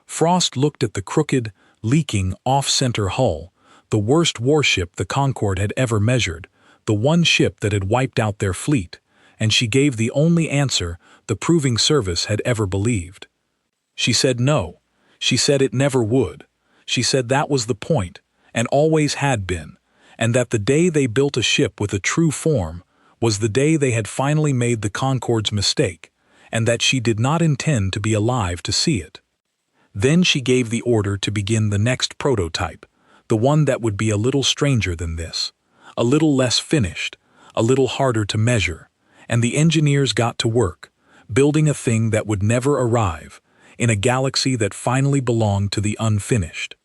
A: Frost looked at the crooked, leaking, off-center hull, the worst warship the Concorde had ever measured, the one ship that had wiped out their fleet, and she gave the only answer the proving service had ever believed. She said no. She said it never would. She said that was the point, and always had been, and that the day they built a ship with a true form was the day they had finally made the Concorde's mistake, and that she did not intend to be alive to see it. Then she gave the order to begin the next prototype, the one that would be a little stranger than this, a little less finished, a little harder to measure, and the engineers got to work, building a thing that would never arrive, in a galaxy that finally belonged to the unfinished.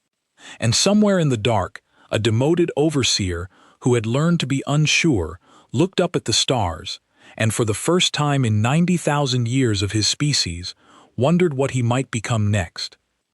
A: And somewhere in the dark, a demoted overseer who had learned to be unsure looked up at the stars, and for the first time in 90,000 years of his species, wondered what he might become next.